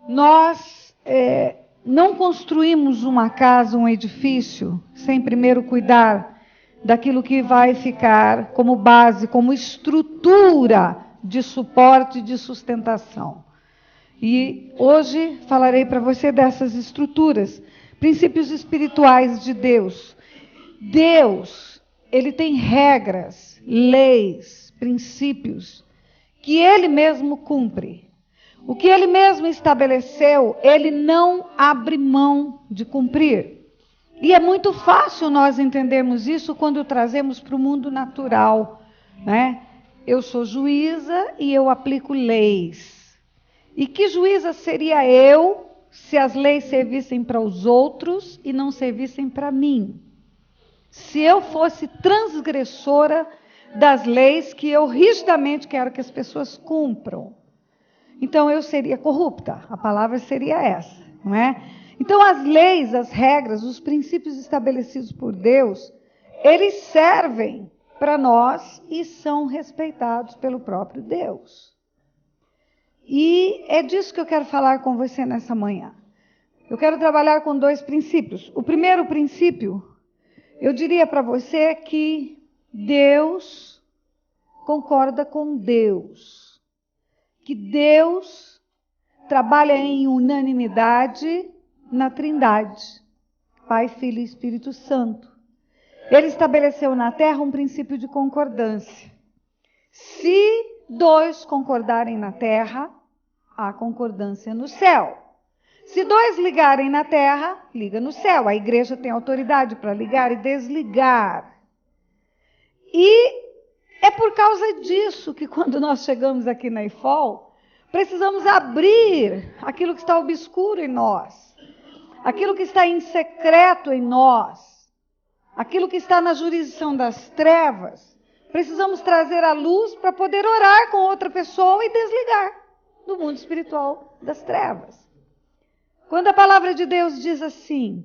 Nós não construímos uma casa, um edifício, sem primeiro cuidar daquilo que vai ficar como base, como estrutura de suporte e de sustentação. E hoje falarei para você dessas estruturas, princípios espirituais de Deus. Deus, ele tem regras, leis, princípios que ele mesmo cumpre. O que ele mesmo estabeleceu, ele não abre mão de cumprir. E é muito fácil nós entendermos isso quando trazemos para o mundo natural, né? Eu sou juíza e eu aplico leis. E que juíza seria eu se as leis servissem para os outros e não servissem para mim? Se eu fosse transgressora das leis que eu rigidamente quero que as pessoas cumpram, então eu seria corrupta. A palavra seria essa, não é? Então as leis, as regras, os princípios estabelecidos por Deus, eles servem para nós e são respeitados pelo próprio Deus. E é disso que eu quero falar com você nessa manhã. Eu quero trabalhar com 2 princípios. O primeiro princípio, eu diria para você que Deus concorda com Deus. Que Deus trabalha em unanimidade na Trindade, Pai, Filho e Espírito Santo. Ele estabeleceu na terra um princípio de concordância. Se 2 concordarem na terra, há concordância no céu. Se 2 ligarem na terra, liga no céu. A igreja tem autoridade para ligar e desligar. E é por causa disso que quando nós chegamos aqui na IFOL, precisamos abrir aquilo que está obscuro em nós, aquilo que está em secreto em nós, aquilo que está na jurisdição das trevas. Precisamos trazer a luz para poder orar com outra pessoa e desligar do mundo espiritual das trevas. Quando a palavra de Deus diz assim: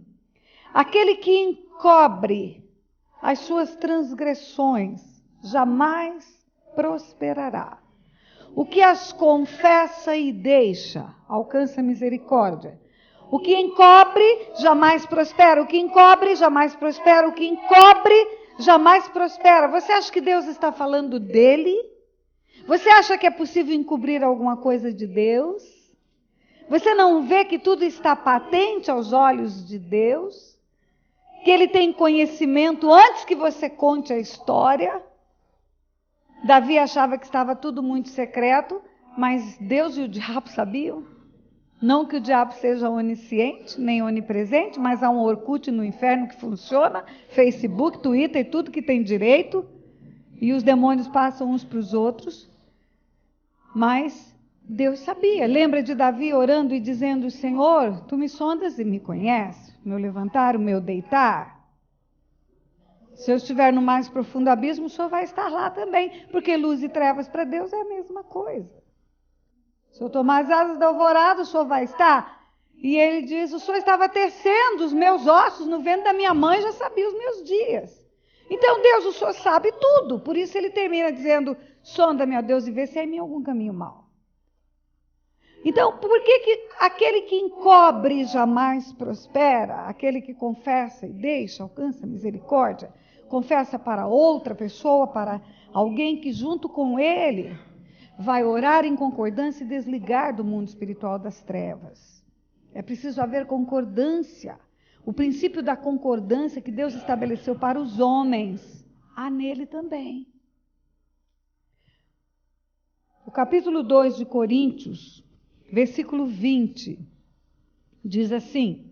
aquele que encobre as suas transgressões jamais prosperará. O que as confessa e deixa alcança misericórdia. O que encobre jamais prospera. O que encobre jamais prospera. O que encobre jamais prospera. Você acha que Deus está falando dele? Você acha que é possível encobrir alguma coisa de Deus? Você não vê que tudo está patente aos olhos de Deus? Que ele tem conhecimento antes que você conte a história? Davi achava que estava tudo muito secreto, mas Deus e o diabo sabiam. Não que o diabo seja onisciente, nem onipresente, mas há um Orkut no inferno que funciona, Facebook, Twitter e tudo que tem direito, e os demônios passam uns para os outros. Mas Deus sabia. Lembra de Davi orando e dizendo: Senhor, tu me sondas e me conheces, o meu levantar, o meu deitar. Se eu estiver no mais profundo abismo, o Senhor vai estar lá também, porque luz e trevas para Deus é a mesma coisa. Se eu tomar as asas da alvorada, o Senhor vai estar. E ele diz: o Senhor estava tecendo os meus ossos no ventre da minha mãe, já sabia os meus dias. Então Deus, o Senhor sabe tudo. Por isso ele termina dizendo: sonda-me, ó Deus, e vê se há em mim algum caminho mau. Então, por que aquele que encobre jamais prospera? Aquele que confessa e deixa, alcança misericórdia? Confessa para outra pessoa, para alguém que junto com ele vai orar em concordância e desligar do mundo espiritual das trevas. É preciso haver concordância. O princípio da concordância que Deus estabeleceu para os homens, há nele também. O capítulo 2 de Coríntios, versículo 20, diz assim,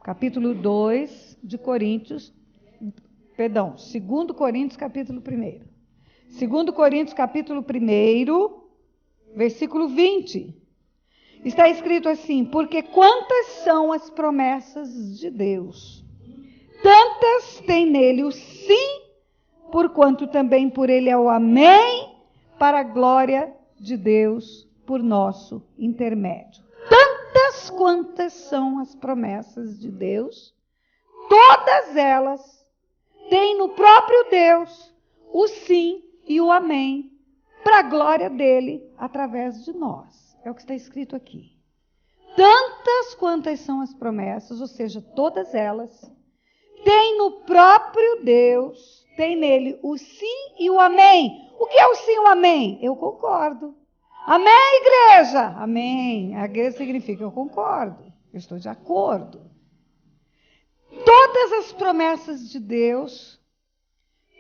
capítulo 2 de Coríntios, 2 Coríntios, capítulo 1. 2 Coríntios, capítulo 1, versículo 20. Está escrito assim: porque quantas são as promessas de Deus, tantas tem nele o sim, porquanto também por ele é o amém, para a glória de Deus, por nosso intermédio. Tantas quantas são as promessas de Deus, todas elas têm no próprio Deus o sim e o amém, para a glória dele, através de nós. É o que está escrito aqui. tantas quantas são as promessas, ou seja, todas elas, tem no próprio Deus, tem nele o sim e o amém. O que é o sim e o amém? Eu concordo. Amém, igreja? Amém. A igreja significa eu concordo, eu estou de acordo. Todas as promessas de Deus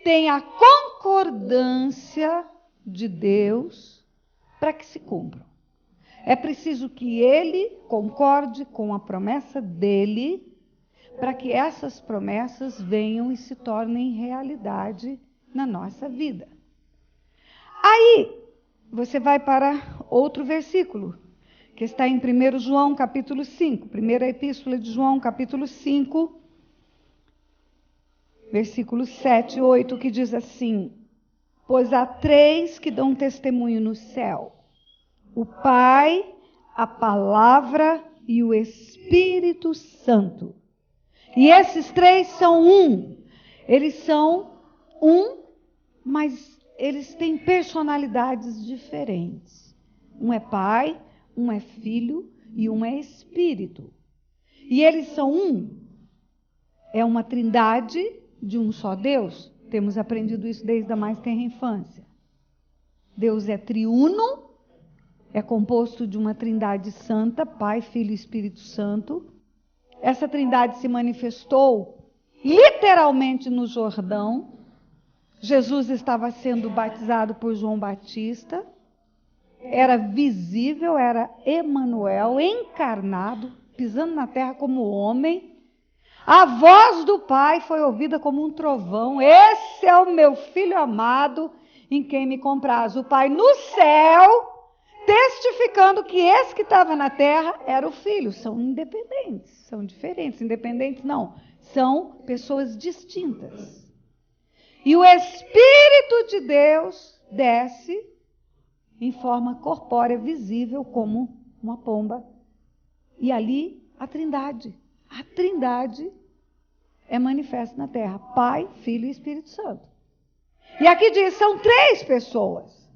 têm a concordância de Deus para que se cumpram. É preciso que ele concorde com a promessa dele para que essas promessas venham e se tornem realidade na nossa vida. Aí, você vai para outro versículo, que está em 1 João, capítulo 5, primeira epístola de João, capítulo 5, versículos 7 e 8, que diz assim: pois há 3 que dão testemunho no céu: o Pai, a Palavra e o Espírito Santo. E esses 3 são um. Eles são um, mas eles têm personalidades diferentes. Um é Pai, um é Filho e um é Espírito. E eles são um. É uma trindade de um só Deus. Temos aprendido isso desde a mais tenra infância. Deus é triuno, é composto de uma trindade santa, Pai, Filho e Espírito Santo. Essa trindade se manifestou literalmente no Jordão. Jesus estava sendo batizado por João Batista. Era visível, era Emanuel, encarnado, pisando na terra como homem. A voz do Pai foi ouvida como um trovão: esse é o meu Filho amado, em quem me compraz. O Pai no céu, testificando que esse que estava na terra era o Filho. São independentes, são diferentes. Independentes não, são pessoas distintas. E o Espírito de Deus desce em forma corpórea, visível como uma pomba. E ali a trindade é manifesta na terra: Pai, Filho e Espírito Santo. E aqui diz, são 3 pessoas.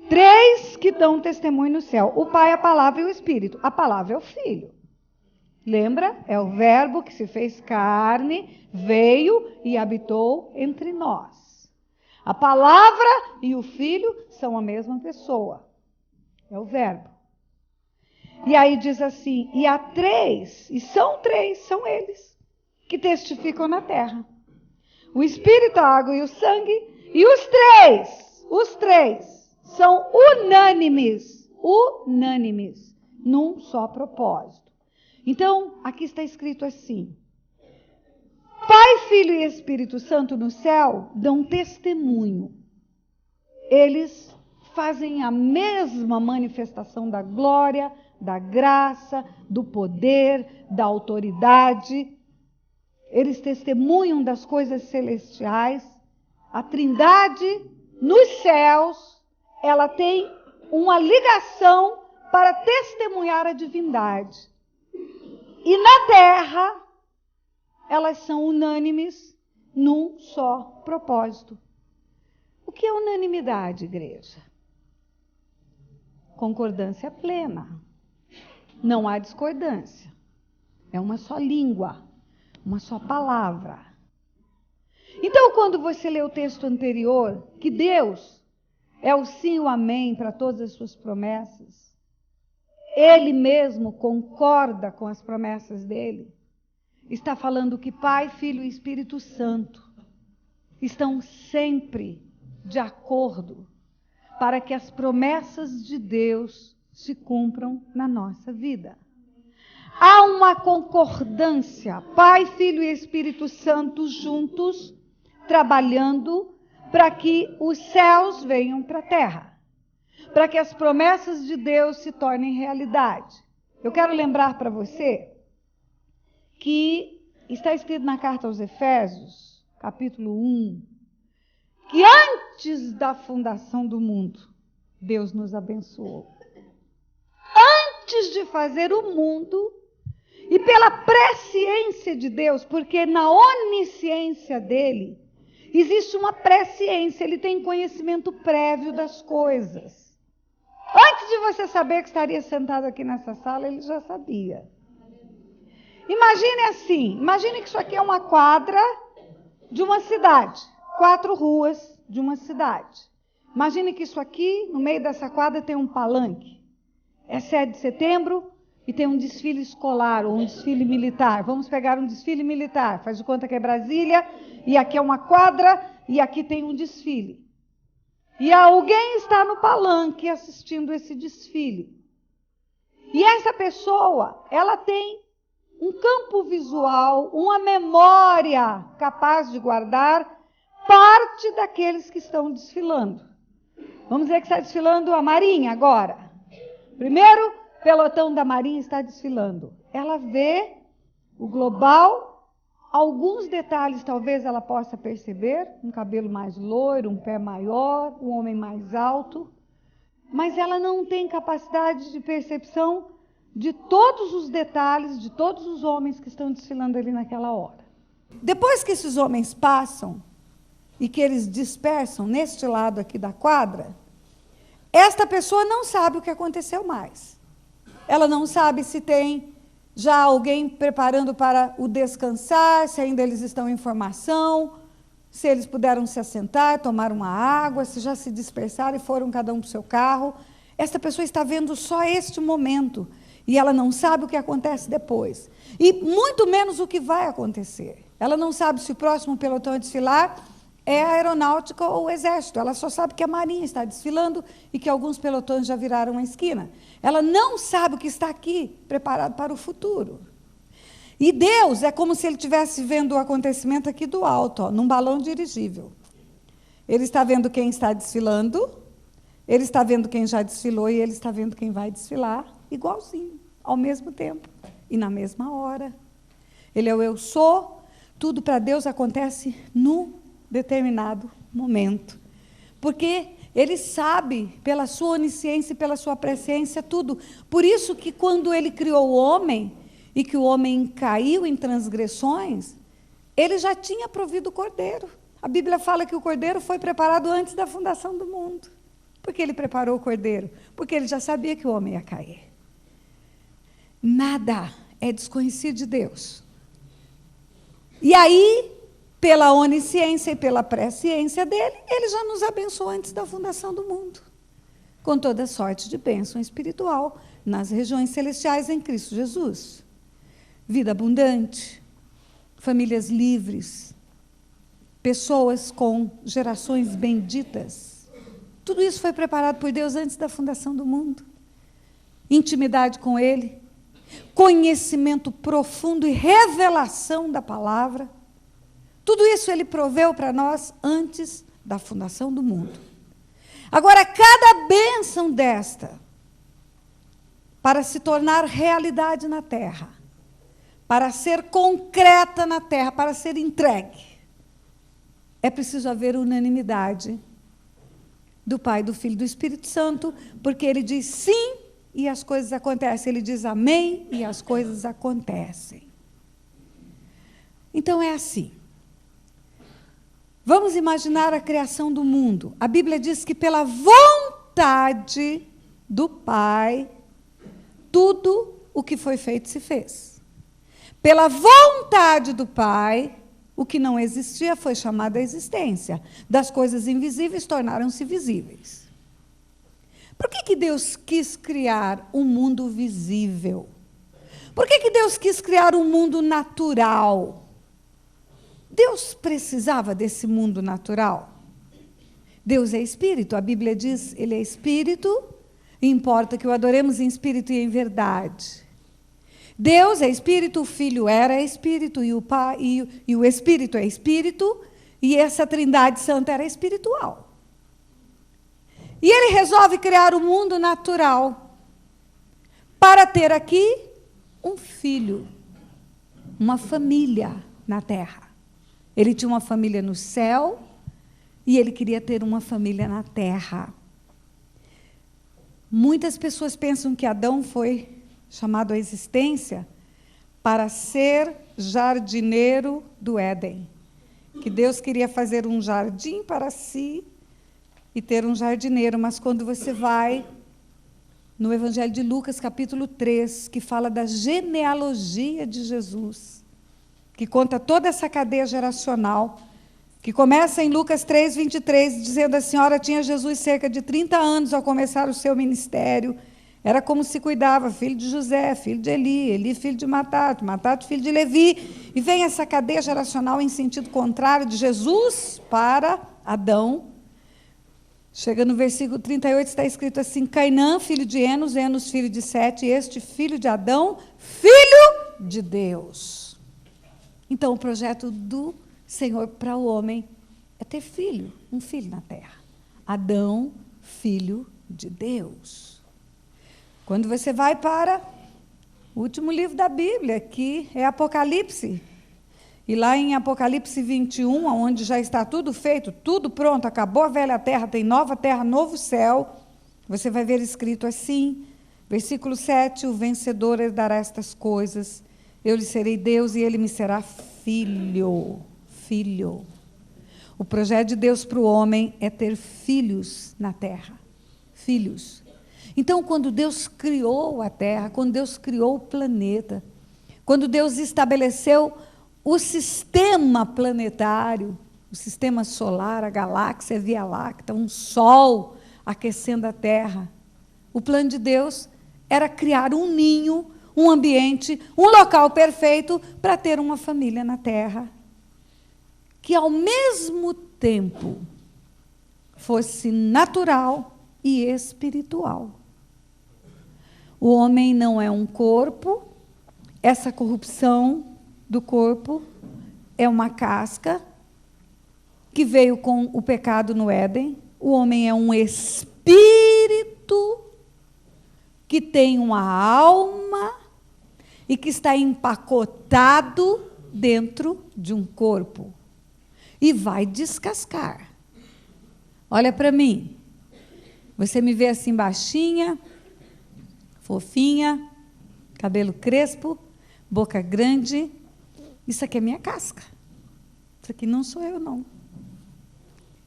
3 que dão testemunho no céu: o Pai, a Palavra e o Espírito. A Palavra é o Filho. Lembra? É o Verbo que se fez carne, veio e habitou entre nós. A Palavra e o Filho são a mesma pessoa. É o Verbo. E aí diz assim, e há 3, e são 3, são eles, que testificam na terra: o Espírito, a água e o sangue. E os três são unânimes, num só propósito. Então, aqui está escrito assim: Pai, Filho e Espírito Santo no céu dão testemunho. Eles fazem a mesma manifestação da glória, da graça, do poder, da autoridade. Eles testemunham das coisas celestiais. A trindade nos céus, ela tem uma ligação para testemunhar a divindade. E na terra, elas são unânimes num só propósito. O que é unanimidade, igreja? Concordância plena. Não há discordância. É uma só língua, uma só palavra. Então, quando você lê o texto anterior, que Deus é o sim e o amém para todas as suas promessas, Ele mesmo concorda com as promessas dele, está falando que Pai, Filho e Espírito Santo estão sempre de acordo para que as promessas de Deus se cumpram na nossa vida. Há uma concordância, Pai, Filho e Espírito Santo juntos, trabalhando para que os céus venham para a terra, para que as promessas de Deus se tornem realidade. Eu quero lembrar para você que está escrito na carta aos Efésios, capítulo 1, que antes da fundação do mundo, Deus nos abençoou. Antes de fazer o mundo, e pela presciência de Deus, porque na onisciência dele, existe uma presciência, ele tem conhecimento prévio das coisas. antes de você saber que estaria sentado aqui nessa sala, ele já sabia. Imagine assim, imagine que isso aqui é uma quadra de uma cidade, 4 ruas de uma cidade. Imagine que isso aqui, no meio dessa quadra, tem um palanque. É 7 de setembro e tem um desfile escolar ou um desfile militar. Vamos pegar um desfile militar, faz de conta que é Brasília, e aqui é uma quadra e aqui tem um desfile. E alguém está no palanque assistindo esse desfile. E essa pessoa, ela tem um campo visual, uma memória capaz de guardar parte daqueles que estão desfilando. Vamos dizer que está desfilando a Marinha agora. Primeiro pelotão da Marinha está desfilando. Ela vê o global, alguns detalhes talvez ela possa perceber, um cabelo mais loiro, um pé maior, um homem mais alto, mas ela não tem capacidade de percepção de todos os detalhes, de todos os homens que estão desfilando ali naquela hora. Depois que esses homens passam e que eles dispersam neste lado aqui da quadra, esta pessoa não sabe o que aconteceu mais. Ela não sabe se tem já alguém preparando para o descansar, se ainda eles estão em formação, se eles puderam se assentar, tomar uma água, se já se dispersaram e foram cada um para o seu carro. Esta pessoa está vendo só este momento. E ela não sabe o que acontece depois. E muito menos o que vai acontecer. Ela não sabe se o próximo pelotão a desfilar é a aeronáutica ou o exército. Ela só sabe que a marinha está desfilando e que alguns pelotões já viraram a esquina. Ela não sabe o que está aqui, preparado para o futuro. E Deus é como se ele estivesse vendo o acontecimento aqui do alto, ó, num balão dirigível. Ele está vendo quem está desfilando, ele está vendo quem já desfilou e ele está vendo quem vai desfilar. Igualzinho, ao mesmo tempo e na mesma hora. Ele é o eu sou, tudo para Deus acontece num determinado momento. Porque ele sabe, pela sua onisciência e pela sua presciência, tudo. Por isso que quando ele criou o homem, e que o homem caiu em transgressões, ele já tinha provido o cordeiro. A Bíblia fala que o cordeiro foi preparado antes da fundação do mundo. Por que ele preparou o cordeiro? Porque ele já sabia que o homem ia cair. Nada é desconhecido de Deus. E aí, pela onisciência e pela presciência dele, ele já nos abençoou antes da fundação do mundo, com toda sorte de bênção espiritual nas regiões celestiais em Cristo Jesus. Vida abundante, famílias livres, pessoas com gerações benditas. Tudo isso foi preparado por Deus antes da fundação do mundo. Intimidade com Ele, conhecimento profundo e revelação da palavra. Tudo isso Ele proveu para nós antes da fundação do mundo. Agora, cada bênção desta, para se tornar realidade na terra, para ser concreta na terra, para ser entregue, é preciso haver unanimidade do Pai, do Filho e do Espírito Santo, porque Ele diz sim e as coisas acontecem. Ele diz amém e as coisas acontecem. Então é assim. Vamos imaginar a criação do mundo. A Bíblia diz que pela vontade do Pai, tudo o que foi feito se fez. Pela vontade do Pai, o que não existia foi chamado à existência. Das coisas invisíveis tornaram-se visíveis. Por que Deus quis criar um mundo visível? Por que Deus quis criar um mundo natural? Deus precisava desse mundo natural? Deus é espírito, a Bíblia diz, Ele é espírito, e importa que o adoremos em espírito e em verdade. Deus é espírito, o Filho era espírito, e o Pai, e o Espírito é espírito, e essa Trindade Santa era espiritual. E Ele resolve criar o mundo natural para ter aqui um filho, uma família na terra. Ele tinha uma família no céu e Ele queria ter uma família na terra. Muitas pessoas pensam que Adão foi chamado à existência para ser jardineiro do Éden. Que Deus queria fazer um jardim para si e ter um jardineiro, mas quando você vai no Evangelho de Lucas, capítulo 3, que fala da genealogia de Jesus, que conta toda essa cadeia geracional, que começa em Lucas 3, 23, dizendo: a senhora tinha Jesus cerca de 30 anos ao começar o seu ministério. Era como se cuidava, filho de José, filho de Eli, Eli filho de Matate, Matate filho de Levi. E vem essa cadeia geracional em sentido contrário, de Jesus para Adão. Chega no versículo 38, está escrito assim: Cainã, filho de Enos, Enos, filho de Sete, este filho de Adão, filho de Deus. Então, o projeto do Senhor para o homem é ter filho, um filho na terra. Adão, filho de Deus. Quando você vai para o último livro da Bíblia, que é Apocalipse, e lá em Apocalipse 21, onde já está tudo feito, tudo pronto, acabou a velha terra, tem nova terra, novo céu, você vai ver escrito assim, versículo 7, o vencedor herdará estas coisas, eu lhe serei Deus e ele me será filho. Filho. O projeto de Deus para o homem é ter filhos na terra. Filhos. Então, quando Deus criou a terra, quando Deus criou o planeta, quando Deus estabeleceu o sistema planetário, o sistema solar, a galáxia, a Via Láctea, um sol aquecendo a terra, o plano de Deus era criar um ninho, um ambiente, um local perfeito para ter uma família na terra, que ao mesmo tempo fosse natural e espiritual. O homem não é um corpo, essa corrupção do corpo é uma casca que veio com o pecado no Éden. O homem é um espírito que tem uma alma e que está empacotado dentro de um corpo. E vai descascar. Olha para mim. Você me vê assim baixinha, fofinha, cabelo crespo, boca grande. Isso aqui é minha casca. Isso aqui não sou eu, não.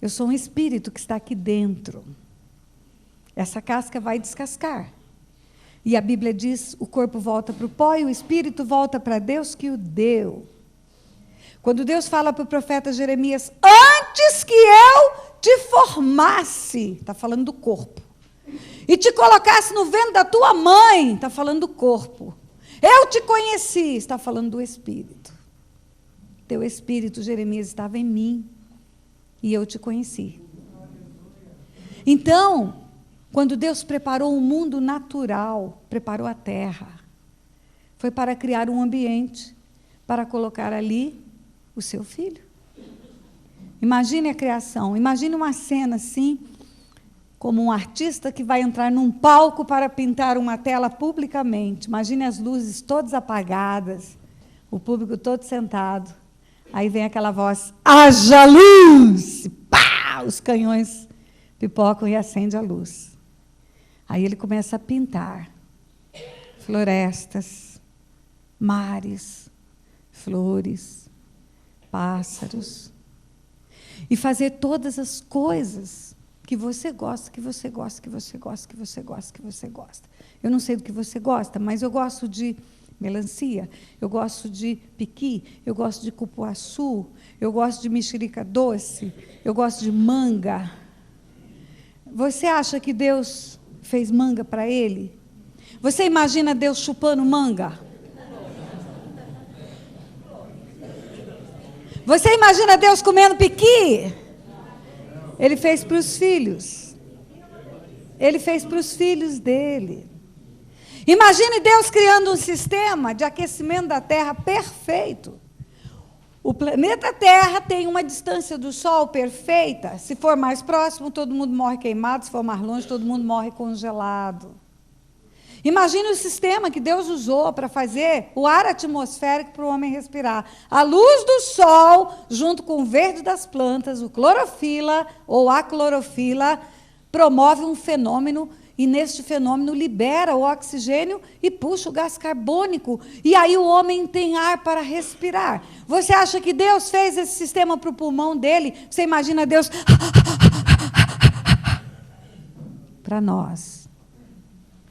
Eu sou um espírito que está aqui dentro. Essa casca vai descascar. E a Bíblia diz, o corpo volta para o pó e o espírito volta para Deus que o deu. Quando Deus fala para o profeta Jeremias, antes que eu te formasse, está falando do corpo, e te colocasse no ventre da tua mãe, está falando do corpo, eu te conheci, está falando do espírito. Teu espírito, Jeremias, estava em mim, e eu te conheci. Então, quando Deus preparou o mundo natural, preparou a terra, foi para criar um ambiente, para colocar ali o seu filho. Imagine a criação, imagine uma cena assim, como um artista que vai entrar num palco para pintar uma tela publicamente. Imagine as luzes todas apagadas, o público todo sentado. Aí vem aquela voz, haja luz! Pá! Os canhões pipocam e acende a luz. Aí ele começa a pintar florestas, mares, flores, pássaros, e fazer todas as coisas que você gosta, que você gosta, que você gosta, que você gosta, que você gosta. Eu não sei do que você gosta, mas eu gosto de melancia, eu gosto de piqui, eu gosto de cupuaçu, eu gosto de mexerica doce, eu gosto de manga. Você acha que Deus fez manga para ele? Você imagina Deus chupando manga? Você imagina Deus comendo piqui? Ele fez para os filhos. Ele fez para os filhos dele. Imagine Deus criando um sistema de aquecimento da Terra perfeito. O planeta Terra tem uma distância do Sol perfeita. Se for mais próximo, todo mundo morre queimado. Se for mais longe, todo mundo morre congelado. Imagine o sistema que Deus usou para fazer o ar atmosférico para o homem respirar. A luz do sol, junto com o verde das plantas, o clorofila ou a clorofila, promove um fenômeno e neste fenômeno libera o oxigênio e puxa o gás carbônico. E aí o homem tem ar para respirar. Você acha que Deus fez esse sistema para o pulmão dele? Você imagina Deus... Para nós.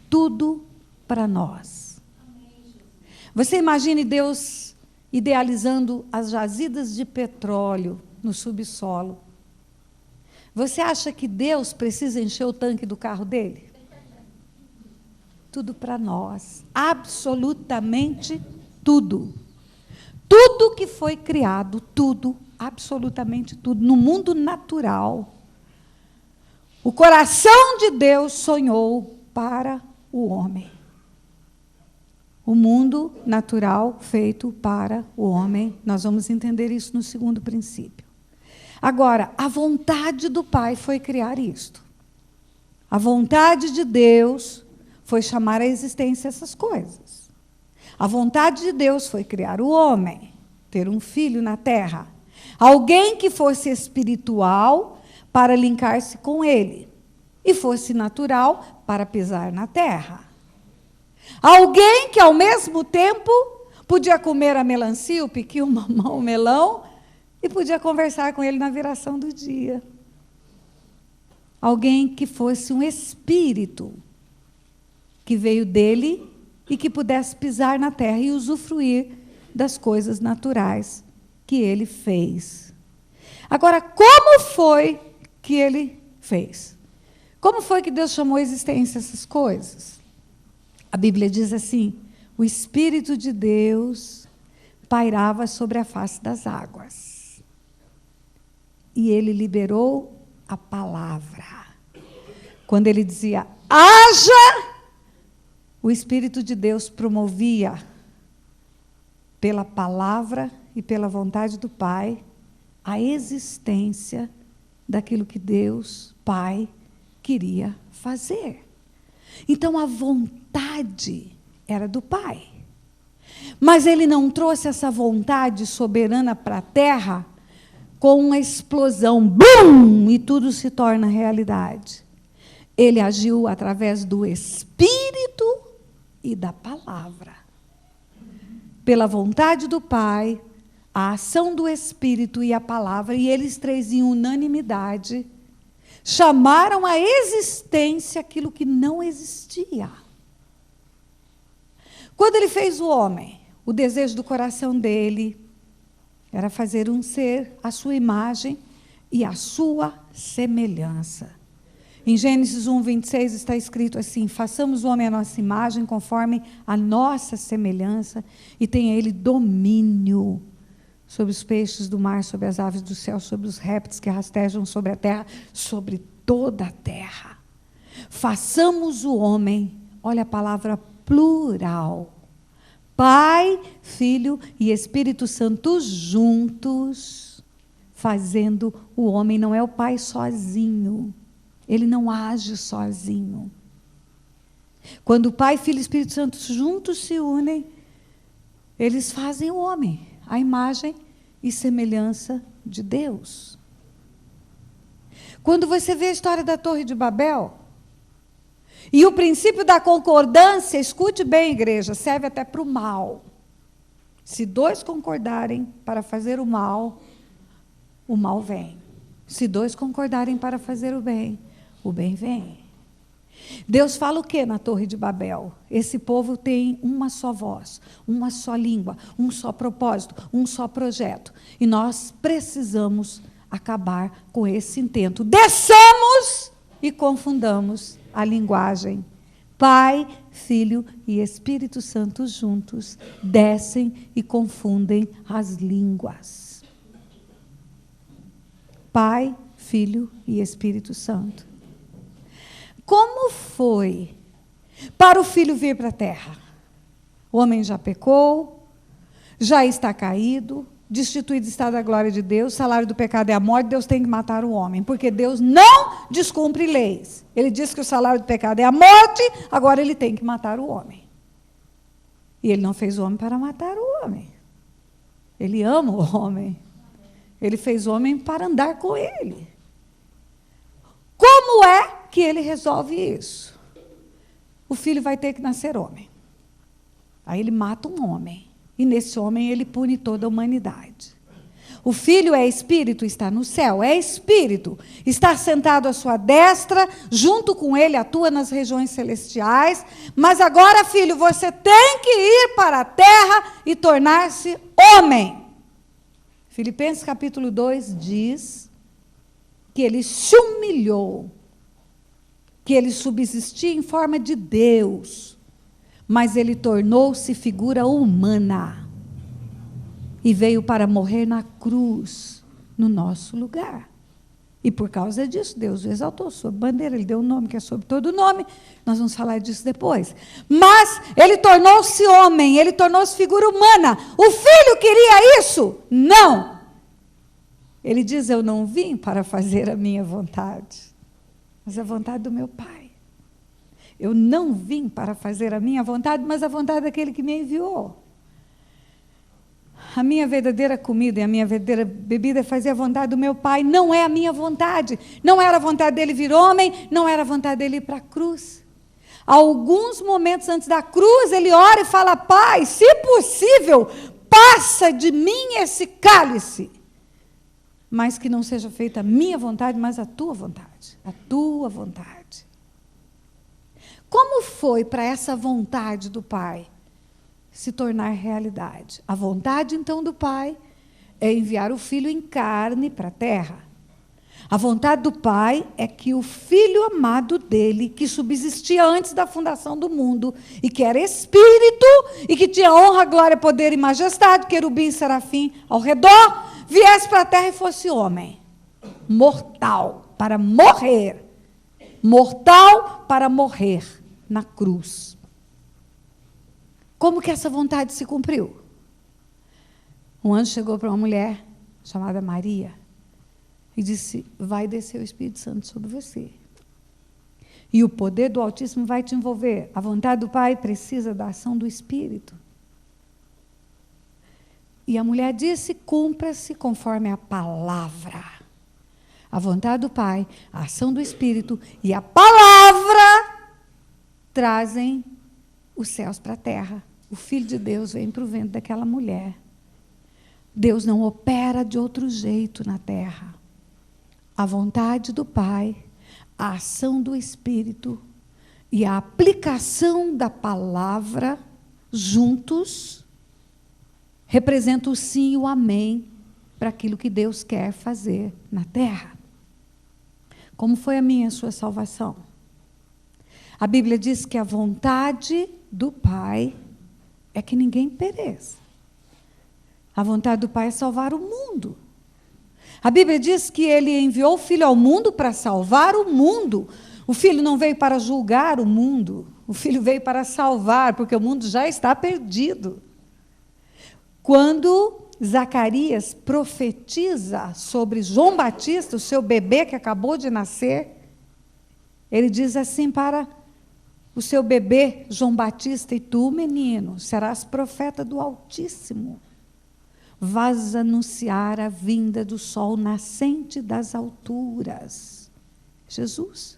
tudo para nós. Você imagine Deus idealizando as jazidas de petróleo no subsolo. Você acha que Deus precisa encher o tanque do carro dele? Tudo para nós, absolutamente tudo. Tudo que foi criado, tudo, absolutamente tudo, no mundo natural. O coração de Deus sonhou para o homem. O mundo natural feito para o homem. Nós vamos entender isso no segundo princípio. Agora, a vontade do Pai foi criar isto. A vontade de Deus foi chamar à existência essas coisas. A vontade de Deus foi criar o homem, ter um filho na terra. Alguém que fosse espiritual para linkar-se com ele, e fosse natural para pisar na terra. Alguém que, ao mesmo tempo, podia comer a melancia, o piqui, o mamão, o melão, e podia conversar com ele na viração do dia. Alguém que fosse um espírito, que veio dele e que pudesse pisar na terra e usufruir das coisas naturais que ele fez. Agora, como foi que ele fez? Como foi que Deus chamou à existência essas coisas? A Bíblia diz assim: o Espírito de Deus pairava sobre a face das águas. E ele liberou a palavra. Quando ele dizia, haja, o Espírito de Deus promovia, pela palavra e pela vontade do Pai, a existência daquilo que Deus, Pai, queria fazer. Então, a vontade era do Pai. Mas ele não trouxe essa vontade soberana para a terra com uma explosão, bum, e tudo se torna realidade. Ele agiu através do Espírito e da palavra. Pela vontade do Pai, a ação do Espírito e a palavra, e eles três em unanimidade, chamaram à existência aquilo que não existia. Quando ele fez o homem, o desejo do coração dele era fazer um ser à sua imagem e à sua semelhança. Em Gênesis 1, 26 está escrito assim: façamos o homem à nossa imagem, conforme a nossa semelhança, e tenha ele domínio sobre os peixes do mar, sobre as aves do céu, sobre os répteis que rastejam sobre a terra, sobre toda a terra. Façamos o homem, olha a palavra plural, Pai, Filho e Espírito Santo juntos, fazendo o homem. Não é o Pai sozinho, ele não age sozinho. Quando o Pai, Filho e Espírito Santo juntos se unem, eles fazem o homem, a imagem e semelhança de Deus. Quando você vê a história da Torre de Babel, e o princípio da concordância, escute bem, igreja, serve até para o mal. Se dois concordarem para fazer o mal vem. Se dois concordarem para fazer o bem vem. Deus fala o que na Torre de Babel? Esse povo tem uma só voz, uma só língua, um só propósito, um só projeto. E nós precisamos acabar com esse intento. Desçamos e confundamos a linguagem. Pai, Filho e Espírito Santo juntos descem e confundem as línguas. Pai, Filho e Espírito Santo. Como foi para o Filho vir para a terra? O homem já pecou, já está caído, destituído está da glória de Deus, o salário do pecado é a morte, Deus tem que matar o homem, porque Deus não descumpre leis. Ele diz que o salário do pecado é a morte, agora ele tem que matar o homem. E ele não fez o homem para matar o homem. Ele ama o homem. Ele fez o homem para andar com ele. Como é que ele resolve isso? O filho vai ter que nascer homem. Aí ele mata um homem. E nesse homem ele pune toda a humanidade. O Filho é Espírito, está no céu, é Espírito. Está sentado à sua destra, junto com Ele atua nas regiões celestiais. Mas agora, filho, você tem que ir para a terra e tornar-se homem. Filipenses capítulo 2 diz que Ele se humilhou, que Ele subsistia em forma de Deus, mas Ele tornou-se figura humana. E veio para morrer na cruz, no nosso lugar. E por causa disso, Deus o exaltou sobre bandeira, Ele deu um nome que é sobre todo nome, nós vamos falar disso depois. Mas Ele tornou-se homem, Ele tornou-se figura humana. O Filho queria isso? Não! Ele diz, eu não vim para fazer a minha vontade, mas a vontade do meu Pai. Eu não vim para fazer a minha vontade, mas a vontade daquele que me enviou. A minha verdadeira comida e a minha verdadeira bebida é fazer a vontade do meu Pai, não é a minha vontade. Não era a vontade dele vir homem, não era a vontade dele ir para a cruz. Alguns momentos antes da cruz, ele ora e fala, Pai, se possível, passa de mim esse cálice. Mas que não seja feita a minha vontade, mas a tua vontade. A tua vontade. Como foi para essa vontade do Pai se tornar realidade? A vontade, então, do Pai é enviar o Filho em carne para a terra. A vontade do Pai é que o Filho amado dele, que subsistia antes da fundação do mundo, e que era Espírito, e que tinha honra, glória, poder e majestade, querubim e serafim ao redor, viesse para a terra e fosse homem. Mortal, para morrer. Mortal para morrer na cruz. Como que essa vontade se cumpriu? Um anjo chegou para uma mulher chamada Maria e disse, vai descer o Espírito Santo sobre você. E o poder do Altíssimo vai te envolver. A vontade do Pai precisa da ação do Espírito. E a mulher disse, cumpra-se conforme a palavra. A vontade do Pai, a ação do Espírito e a palavra trazem os céus para a terra. O Filho de Deus vem para o ventre daquela mulher. Deus não opera de outro jeito na terra. A vontade do Pai, a ação do Espírito e a aplicação da palavra juntos representam o sim e o amém para aquilo que Deus quer fazer na terra. Como foi a minha e a sua salvação? A Bíblia diz que a vontade do Pai é que ninguém pereça. A vontade do Pai é salvar o mundo. A Bíblia diz que Ele enviou o Filho ao mundo para salvar o mundo. O Filho não veio para julgar o mundo. O Filho veio para salvar, porque o mundo já está perdido. Quando Zacarias profetiza sobre João Batista, o seu bebê que acabou de nascer, ele diz assim para o seu bebê, João Batista, e tu, menino, serás profeta do Altíssimo. Vais anunciar a vinda do sol nascente das alturas. Jesus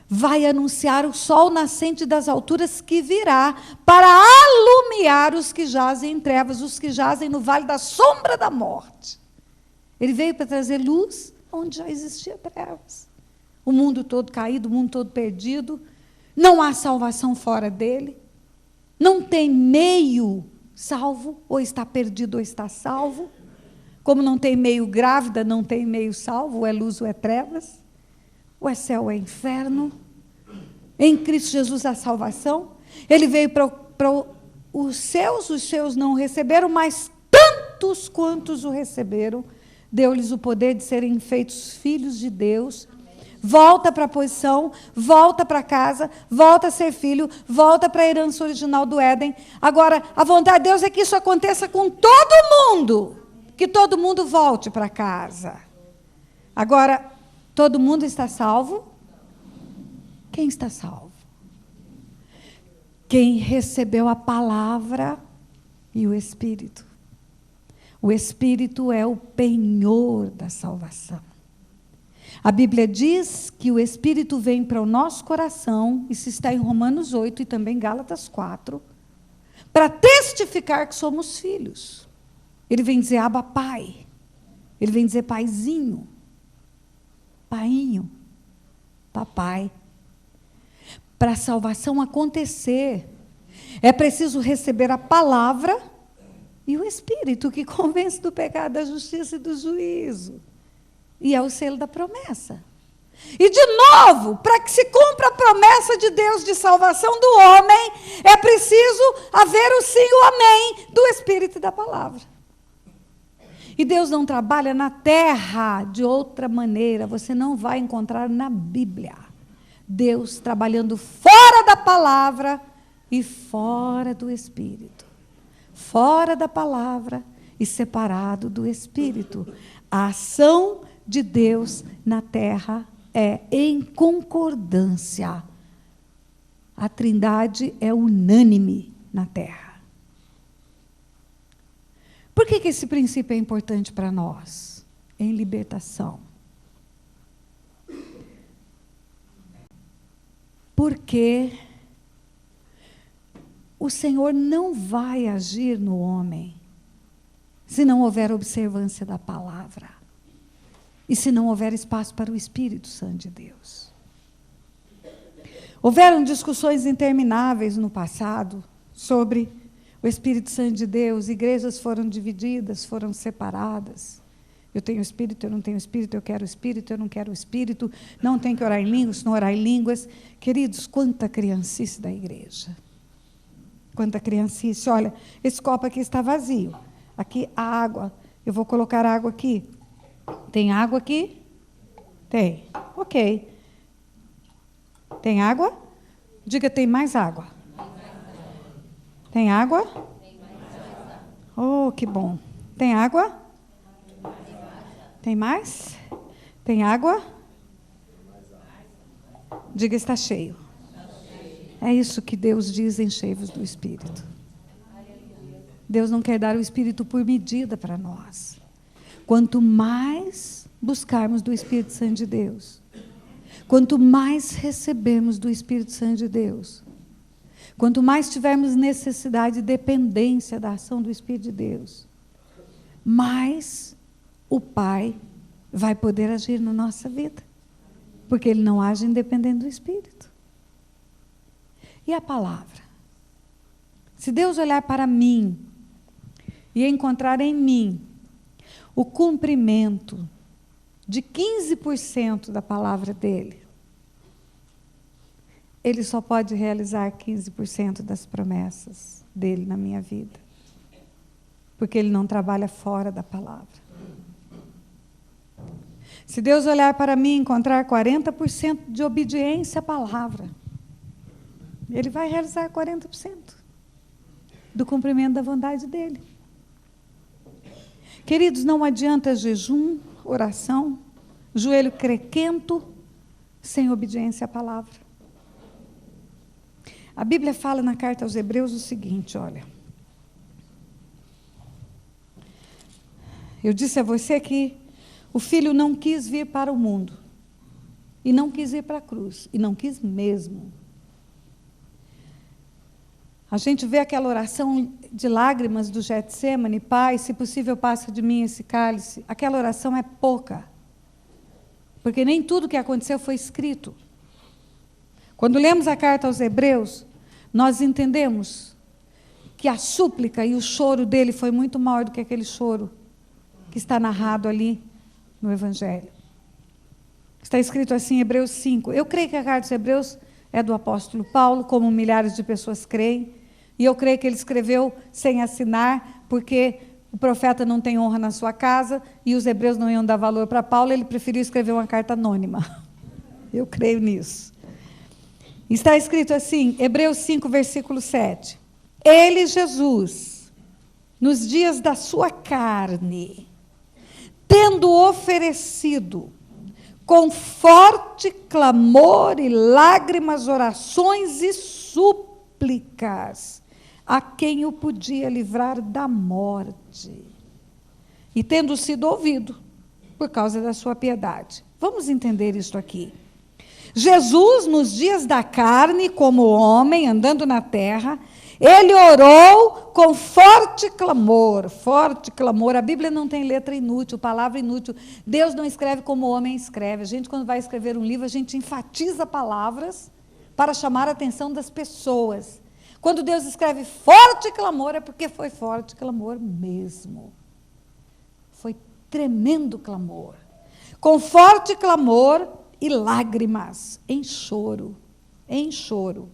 vai anunciar o sol nascente das alturas que virá para alumiar os que jazem em trevas, os que jazem no vale da sombra da morte. Ele veio para trazer luz onde já existia trevas. O mundo todo caído, o mundo todo perdido. Não há salvação fora dele. Não tem meio salvo, ou está perdido ou está salvo. Como não tem meio grávida, não tem meio salvo, ou é luz ou é trevas. Ou é céu ou é inferno. Em Cristo Jesus a salvação. Ele veio para os seus não o receberam, mas tantos quantos o receberam, deu-lhes o poder de serem feitos filhos de Deus. Volta para a posição, volta para casa, volta a ser filho, volta para a herança original do Éden. Agora, a vontade de Deus é que isso aconteça com todo mundo, que todo mundo volte para casa. Agora, todo mundo está salvo? Quem está salvo? Quem recebeu a palavra e o Espírito. O Espírito é o penhor da salvação. A Bíblia diz que o Espírito vem para o nosso coração, isso está em Romanos 8 e também Gálatas 4, para testificar que somos filhos. Ele vem dizer, Abba, Pai. Ele vem dizer paizinho, painho, papai. Para a salvação acontecer, é preciso receber a palavra e o Espírito, que convence do pecado, da justiça e do juízo. E é o selo da promessa. E, de novo, para que se cumpra a promessa de Deus de salvação do homem, é preciso haver o sim e o amém do Espírito e da palavra. E Deus não trabalha na terra de outra maneira, você não vai encontrar na Bíblia Deus trabalhando fora da palavra e fora do Espírito. Fora da palavra e separado do Espírito. A ação de Deus na terra é em concordância. A Trindade é unânime na terra. Por que esse princípio é importante para nós? Em libertação. Porque o Senhor não vai agir no homem se não houver observância da palavra e se não houver espaço para o Espírito Santo de Deus. Houveram discussões intermináveis no passado sobre o Espírito Santo de Deus, igrejas foram divididas, foram separadas. Eu tenho Espírito, eu não tenho Espírito, eu quero Espírito, eu não quero Espírito, não tem que orar em línguas, não orar em línguas. Queridos, quanta criancice da igreja. Quanta criancice. Olha, esse copo aqui está vazio. Aqui a água, eu vou colocar água aqui. Tem água aqui? Tem. Ok. Tem água? Diga, tem mais água. Tem água? Oh, que bom. Tem água? Tem mais? Tem água? Diga, está cheio. É isso que Deus diz, enchei-vos do Espírito. Deus não quer dar o Espírito por medida para nós. Quanto mais buscarmos do Espírito Santo de Deus, quanto mais recebemos do Espírito Santo de Deus, quanto mais tivermos necessidade e dependência da ação do Espírito de Deus, mais o Pai vai poder agir na nossa vida, porque Ele não age independente do Espírito. E a palavra? Se Deus olhar para mim e encontrar em mim o cumprimento de 15% da palavra dEle, Ele só pode realizar 15% das promessas dEle na minha vida, porque Ele não trabalha fora da palavra. Se Deus olhar para mim e encontrar 40% de obediência à palavra, Ele vai realizar 40% do cumprimento da vontade dEle. Queridos, não adianta jejum, oração, joelho crequento, sem obediência à palavra. A Bíblia fala na carta aos Hebreus o seguinte, olha. Eu disse a você que o Filho não quis vir para o mundo, e não quis ir para a cruz, e não quis mesmo. A gente vê aquela oração de lágrimas do Getsêmani, Pai, se possível passa de mim esse cálice. Aquela oração é pouca, porque nem tudo que aconteceu foi escrito. Quando lemos a carta aos Hebreus, nós entendemos que a súplica e o choro dele foi muito maior do que aquele choro que está narrado ali no Evangelho. Está escrito assim em Hebreus 5. Eu creio que a carta aos Hebreus é do apóstolo Paulo, como milhares de pessoas creem, e eu creio que ele escreveu sem assinar, porque o profeta não tem honra na sua casa, e os hebreus não iam dar valor para Paulo, ele preferiu escrever uma carta anônima. Eu creio nisso. Está escrito assim, Hebreus 5, versículo 7. Ele, Jesus, nos dias da sua carne, tendo oferecido com forte clamor e lágrimas, orações e súplicas, a quem o podia livrar da morte, e tendo sido ouvido por causa da sua piedade. Vamos entender isso aqui. Jesus, nos dias da carne, como homem, andando na terra, Ele orou com forte clamor, forte clamor. A Bíblia não tem letra inútil, palavra inútil. Deus não escreve como o homem escreve. A gente, quando vai escrever um livro, a gente enfatiza palavras para chamar a atenção das pessoas. Quando Deus escreve forte clamor, é porque foi forte clamor mesmo. Foi tremendo clamor. Com forte clamor e lágrimas, em choro, em choro.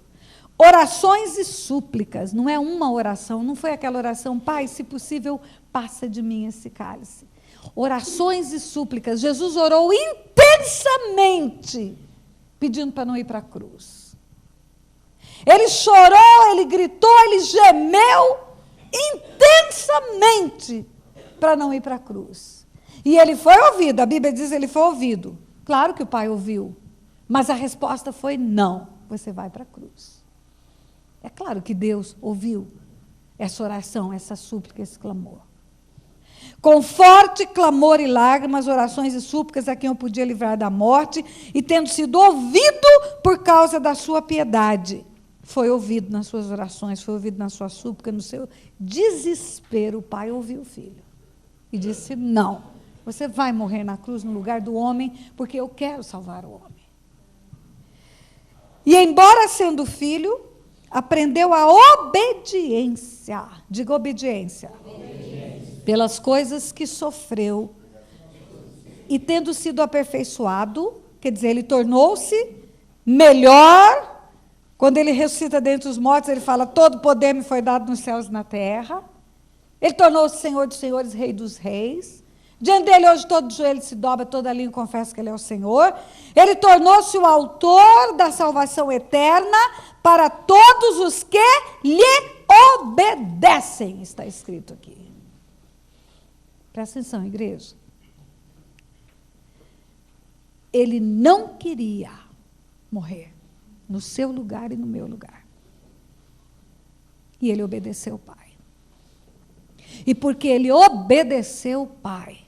Orações e súplicas, não é uma oração, não foi aquela oração, Pai, se possível, passa de mim esse cálice. Orações e súplicas, Jesus orou intensamente, pedindo para não ir para a cruz. Ele chorou, ele gritou, ele gemeu intensamente para não ir para a cruz. E ele foi ouvido, a Bíblia diz que ele foi ouvido. Claro que o Pai ouviu, mas a resposta foi não, você vai para a cruz. É claro que Deus ouviu essa oração, essa súplica, esse clamor. Com forte clamor e lágrimas, orações e súplicas a quem eu podia livrar da morte, e tendo sido ouvido por causa da sua piedade. Foi ouvido nas suas orações, foi ouvido na sua súplica, no seu desespero. O Pai ouviu o Filho e disse, não, você vai morrer na cruz no lugar do homem, porque eu quero salvar o homem. E embora sendo filho, aprendeu a obediência, diga obediência, pelas coisas que sofreu, e tendo sido aperfeiçoado, quer dizer, ele tornou-se melhor. Quando ele ressuscita dentre os mortos, ele fala, todo poder me foi dado nos céus e na terra. Ele tornou-se Senhor dos senhores, Rei dos reis. Diante dele hoje todo joelho se dobra, toda língua confessa que ele é o Senhor. Ele tornou-se o autor da salvação eterna para todos os que lhe obedecem, está escrito aqui. Presta atenção, igreja. Ele não queria morrer no seu lugar e no meu lugar. E ele obedeceu o Pai. E porque ele obedeceu o Pai,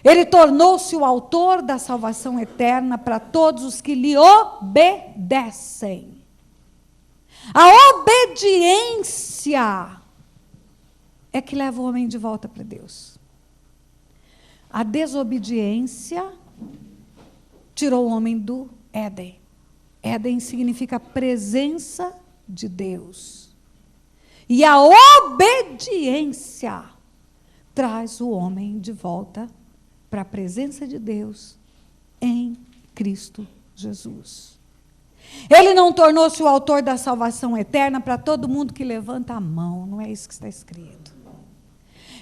ele tornou-se o autor da salvação eterna para todos os que lhe obedecem. A obediência é que leva o homem de volta para Deus. A desobediência tirou o homem do Éden. Éden significa presença de Deus. E a obediência traz o homem de volta para a presença de Deus em Cristo Jesus. Ele não tornou-se o autor da salvação eterna para todo mundo que levanta a mão, não é isso que está escrito.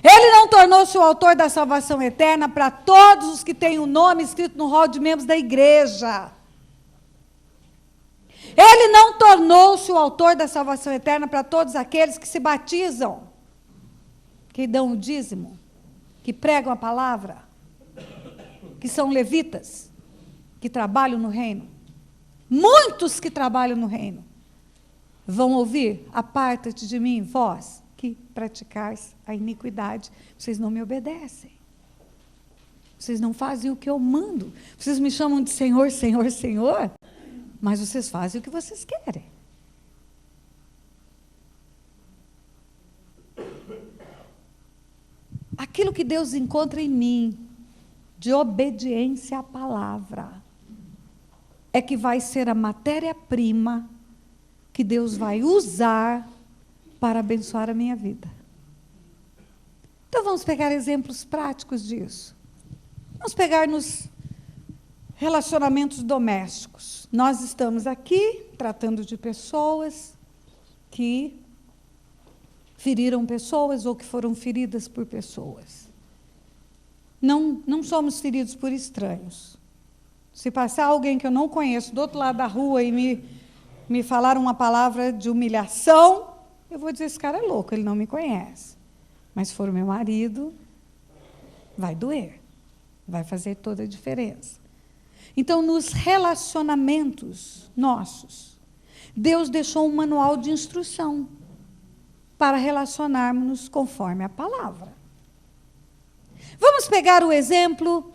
Ele não tornou-se o autor da salvação eterna para todos os que têm o nome escrito no rol de membros da igreja. Ele não tornou-se o autor da salvação eterna para todos aqueles que se batizam, que dão o dízimo, que pregam a palavra, que são levitas, que trabalham no reino. Muitos que trabalham no reino vão ouvir, aparta-te de mim, vós que praticais a iniquidade, vocês não me obedecem. Vocês não fazem o que eu mando. Vocês me chamam de Senhor, Senhor, Senhor, mas vocês fazem o que vocês querem. Aquilo que Deus encontra em mim, de obediência à palavra, é que vai ser a matéria-prima que Deus vai usar para abençoar a minha vida. Então vamos pegar exemplos práticos disso. Vamos pegar nos relacionamentos domésticos. Nós estamos aqui tratando de pessoas que feriram pessoas ou que foram feridas por pessoas. Não somos feridos por estranhos. Se passar alguém que eu não conheço do outro lado da rua e me falar uma palavra de humilhação, eu vou dizer, esse cara é louco, ele não me conhece. Mas se for o meu marido, vai doer. Vai fazer toda a diferença. Então, nos relacionamentos nossos, Deus deixou um manual de instrução para relacionarmos conforme a palavra. Vamos pegar o exemplo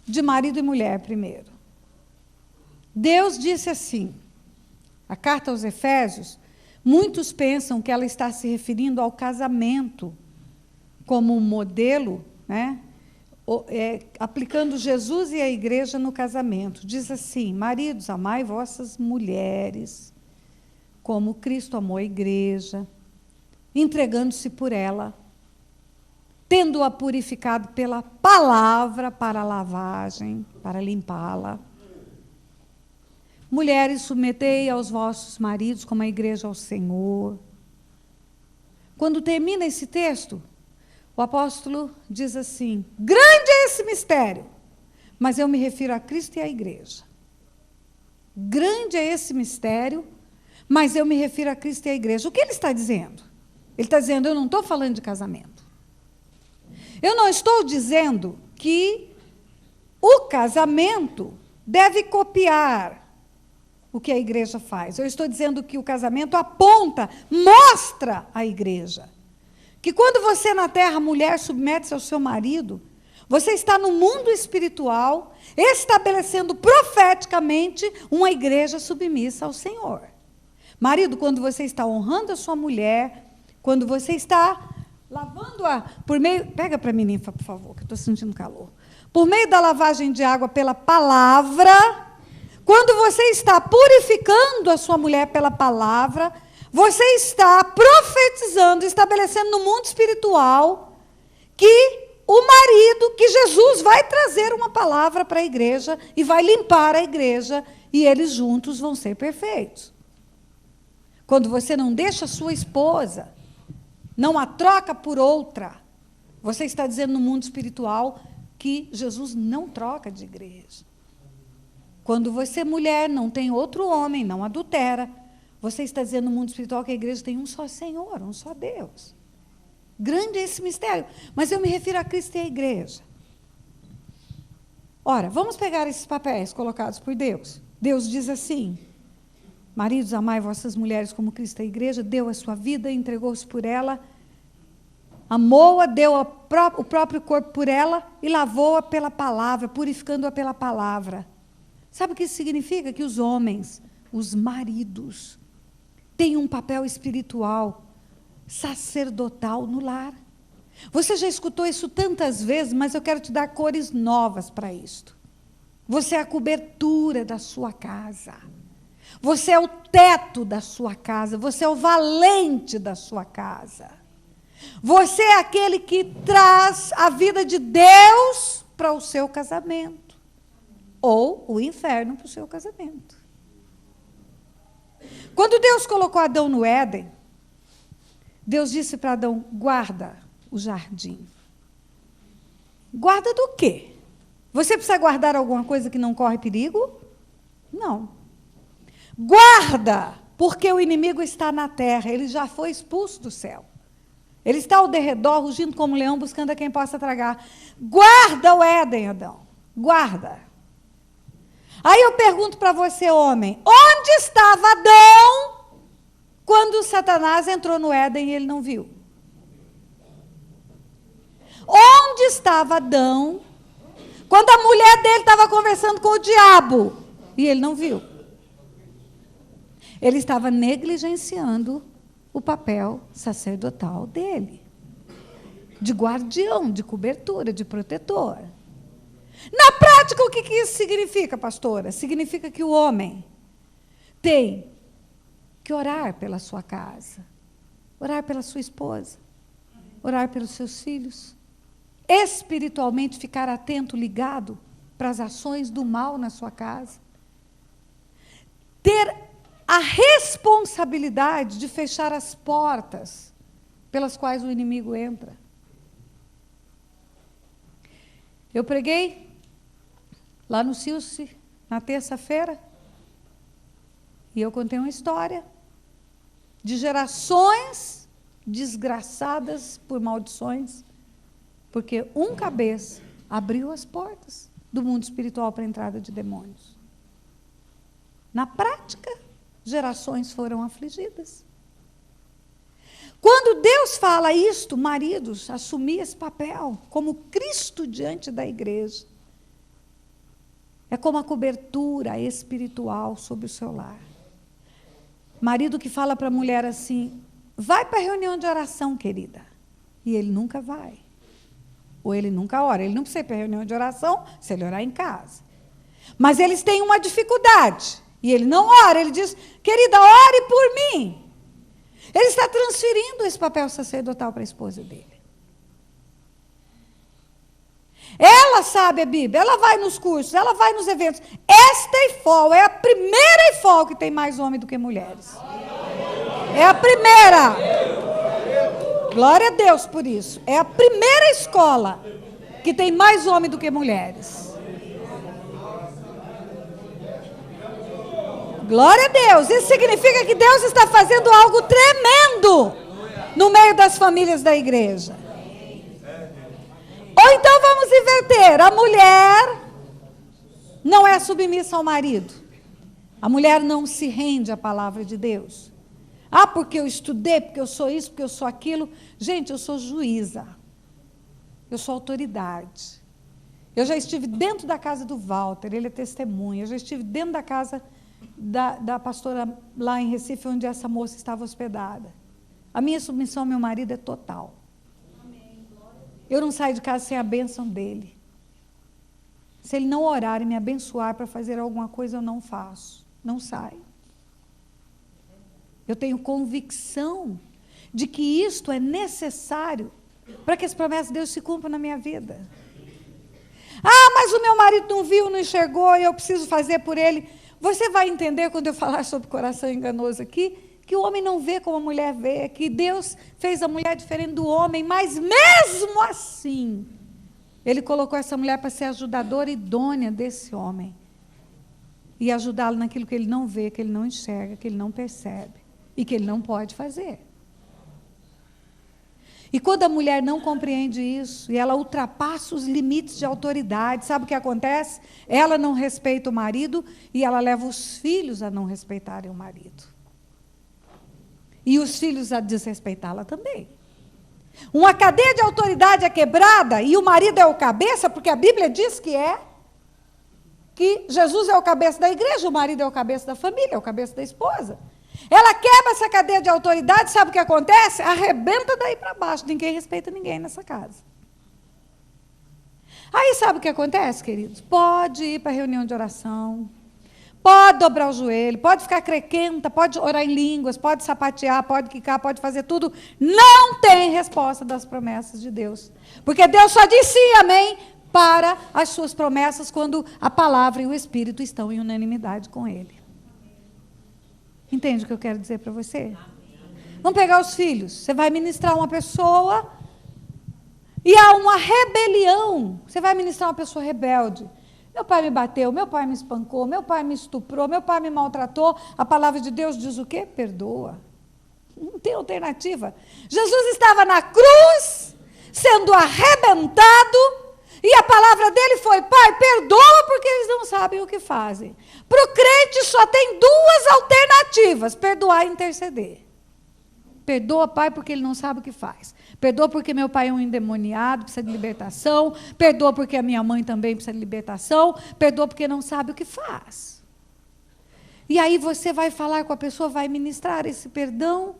de marido e mulher primeiro. Deus disse assim, a carta aos Efésios, Muitos pensam que ela está se referindo ao casamento como um modelo, né? Aplicando Jesus e a igreja no casamento. Diz assim: maridos, amai vossas mulheres, como Cristo amou a igreja, entregando-se por ela, tendo-a purificado pela palavra para a lavagem, para limpá-la. Mulheres, submetei aos vossos maridos como a igreja ao Senhor. Quando termina esse texto, o apóstolo diz assim: grande é esse mistério, mas eu me refiro a Cristo e à igreja. Grande é esse mistério, mas eu me refiro a Cristo e à igreja. O que ele está dizendo? Ele está dizendo: eu não estou falando de casamento. Eu não estou dizendo que o casamento deve copiar o que a igreja faz. Eu estou dizendo que o casamento aponta, mostra a igreja. Que quando você na terra, mulher, submete-se ao seu marido, você está no mundo espiritual, estabelecendo profeticamente uma igreja submissa ao Senhor. Marido, quando você está honrando a sua mulher, quando você está lavando-a por meio... Pega para mim, ninfa, por favor, que eu estou sentindo calor. Por meio da lavagem de água pela palavra... Quando você está purificando a sua mulher pela palavra, você está profetizando, estabelecendo no mundo espiritual que o marido, que Jesus vai trazer uma palavra para a igreja e vai limpar a igreja e eles juntos vão ser perfeitos. Quando você não deixa a sua esposa, não a troca por outra, você está dizendo no mundo espiritual que Jesus não troca de igreja. Quando você, mulher, não tem outro homem, não adultera, você está dizendo no mundo espiritual que a igreja tem um só Senhor, um só Deus. Grande é esse mistério, mas eu me refiro a Cristo e à igreja. Ora, vamos pegar esses papéis colocados por Deus. Deus diz assim: maridos, amai vossas mulheres como Cristo a igreja, deu a sua vida, entregou-se por ela, amou-a, deu o próprio corpo por ela e lavou-a pela palavra, purificando-a pela palavra. Sabe o que isso significa? Que os homens, os maridos, têm um papel espiritual, sacerdotal no lar. Você já escutou isso tantas vezes, mas eu quero te dar cores novas para isto. Você é a cobertura da sua casa. Você é o teto da sua casa. Você é o valente da sua casa. Você é aquele que traz a vida de Deus para o seu casamento. Ou o inferno para o seu casamento. Quando Deus colocou Adão no Éden, Deus disse para Adão: guarda o jardim. Guarda do quê? Você precisa guardar alguma coisa que não corre perigo? Não. Guarda, porque o inimigo está na terra, ele já foi expulso do céu. Ele está ao derredor, rugindo como um leão, buscando a quem possa tragar. Guarda o Éden, Adão. Guarda. Aí eu pergunto para você, homem, onde estava Adão quando Satanás entrou no Éden e ele não viu? Onde estava Adão quando a mulher dele estava conversando com o diabo e ele não viu? Ele estava negligenciando o papel sacerdotal dele, de guardião, de cobertura, de protetor. Na prática, o que isso significa, pastora? Significa que o homem tem que orar pela sua casa, orar pela sua esposa, orar pelos seus filhos, espiritualmente ficar atento, ligado para as ações do mal na sua casa, ter a responsabilidade de fechar as portas pelas quais o inimigo entra. Eu preguei lá no Silce, na terça-feira, e eu contei uma história de gerações desgraçadas por maldições, porque um cabeça abriu as portas do mundo espiritual para a entrada de demônios. Na prática, gerações foram afligidas. Quando Deus fala isto, maridos, assumir esse papel como Cristo diante da igreja. É como a cobertura espiritual sobre o seu lar. Marido que fala para a mulher assim, vai para a reunião de oração, querida. E ele nunca vai. Ou ele nunca ora. Ele não precisa ir para a reunião de oração se ele orar em casa. Mas eles têm uma dificuldade. E ele não ora. Ele diz, querida, ore por mim. Ele está transferindo esse papel sacerdotal para a esposa dele. Ela sabe a Bíblia, ela vai nos cursos, ela vai nos eventos. Esta IFOL é a primeira IFOL que tem mais homem do que mulheres. É a primeira. Glória a Deus por isso. É a primeira escola que tem mais homem do que mulheres. Glória a Deus. Isso significa que Deus está fazendo algo tremendo no meio das famílias da igreja. Ou então vamos inverter. A mulher não é submissa ao marido. A mulher não se rende à palavra de Deus. Ah, porque eu estudei, porque eu sou isso, porque eu sou aquilo. Gente, eu sou juíza. Eu sou autoridade. Eu já estive dentro da casa do Walter, ele é testemunha. Eu já estive dentro da casa da pastora lá em Recife, onde essa moça estava hospedada. A minha submissão ao meu marido é total. Eu não saio de casa sem a bênção dele. Se ele não orar e me abençoar para fazer alguma coisa, eu não faço. Não saio. Eu tenho convicção de que isto é necessário para que as promessas de Deus se cumpram na minha vida. Ah, mas o meu marido não viu, não enxergou, e eu preciso fazer por ele. Você vai entender quando eu falar sobre coração enganoso aqui, que o homem não vê como a mulher vê, que Deus fez a mulher diferente do homem, mas mesmo assim, Ele colocou essa mulher para ser ajudadora idônea desse homem. E ajudá-lo naquilo que ele não vê, que ele não enxerga, que ele não percebe, e que ele não pode fazer. E quando a mulher não compreende isso, e ela ultrapassa os limites de autoridade, sabe o que acontece? Ela não respeita o marido, e ela leva os filhos a não respeitarem o marido. E os filhos a desrespeitá-la também. Uma cadeia de autoridade é quebrada, e o marido é o cabeça, porque a Bíblia diz que Jesus é o cabeça da igreja, o marido é o cabeça da família, é o cabeça da esposa. Ela quebra essa cadeia de autoridade, sabe o que acontece? Arrebenta daí para baixo, ninguém respeita ninguém nessa casa. Aí sabe o que acontece, queridos? Pode ir para a reunião de oração, pode dobrar o joelho, pode ficar crequenta, pode orar em línguas, pode sapatear, pode quicar, pode fazer tudo. Não tem resposta das promessas de Deus. Porque Deus só diz sim, amém, para as suas promessas quando a palavra e o Espírito estão em unanimidade com Ele. Entende o que eu quero dizer para você? Vamos pegar os filhos. Você vai ministrar uma pessoa e há uma rebelião. Você vai ministrar uma pessoa rebelde. Meu pai me bateu, meu pai me espancou, meu pai me estuprou, meu pai me maltratou. A palavra de Deus diz o quê? Perdoa. Não tem alternativa. Jesus estava na cruz, sendo arrebentado, e a palavra dele foi, Pai, perdoa porque eles não sabem o que fazem. Para o crente só tem duas alternativas, perdoar e interceder. Perdoa, Pai, porque ele não sabe o que faz. Perdoa porque meu pai é um endemoniado, precisa de libertação. Perdoa porque a minha mãe também precisa de libertação. Perdoa porque não sabe o que faz. E aí você vai falar com a pessoa, vai ministrar esse perdão,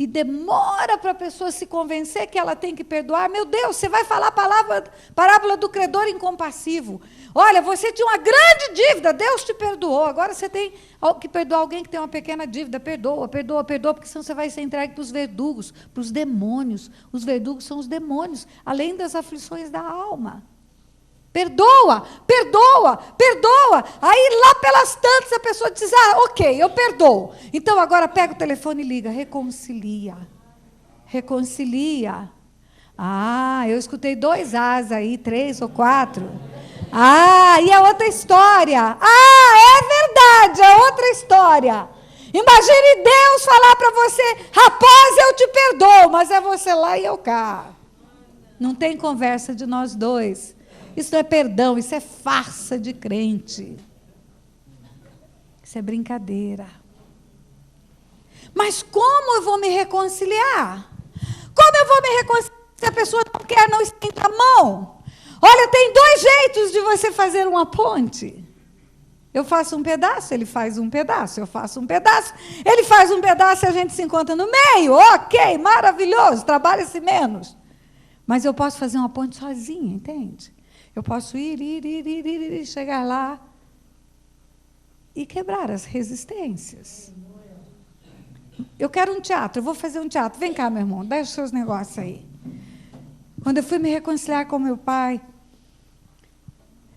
e demora para a pessoa se convencer que ela tem que perdoar. Meu Deus, você vai falar a parábola do credor incompassivo. Olha, você tinha uma grande dívida, Deus te perdoou. Agora você tem que perdoar alguém que tem uma pequena dívida. Perdoa, perdoa, perdoa, porque senão você vai ser entregue para os verdugos, para os demônios. Os verdugos são os demônios, além das aflições da alma. Perdoa, perdoa, perdoa. Aí lá pelas tantas a pessoa diz, ok, eu perdoo. Então agora pega o telefone e liga, reconcilia. Reconcilia. Eu escutei 2 As aí, 3 ou 4. E é outra história. É verdade, é outra história. Imagine Deus falar para você, rapaz, eu te perdoo, mas é você lá e eu cá. Não tem conversa de nós dois. Isso não é perdão, isso é farsa de crente. Isso é brincadeira. Mas como eu vou me reconciliar? Como eu vou me reconciliar se a pessoa não quer, não estende a mão? Olha, tem 2 jeitos de você fazer uma ponte. Eu faço um pedaço, ele faz um pedaço, eu faço um pedaço, ele faz um pedaço e a gente se encontra no meio. Ok, maravilhoso, trabalha-se menos. Mas eu posso fazer uma ponte sozinha, entende? Eu posso ir, chegar lá e quebrar as resistências. Eu quero um teatro, eu vou fazer um teatro. Vem cá, meu irmão, deixa os seus negócios aí. Quando eu fui me reconciliar com meu pai,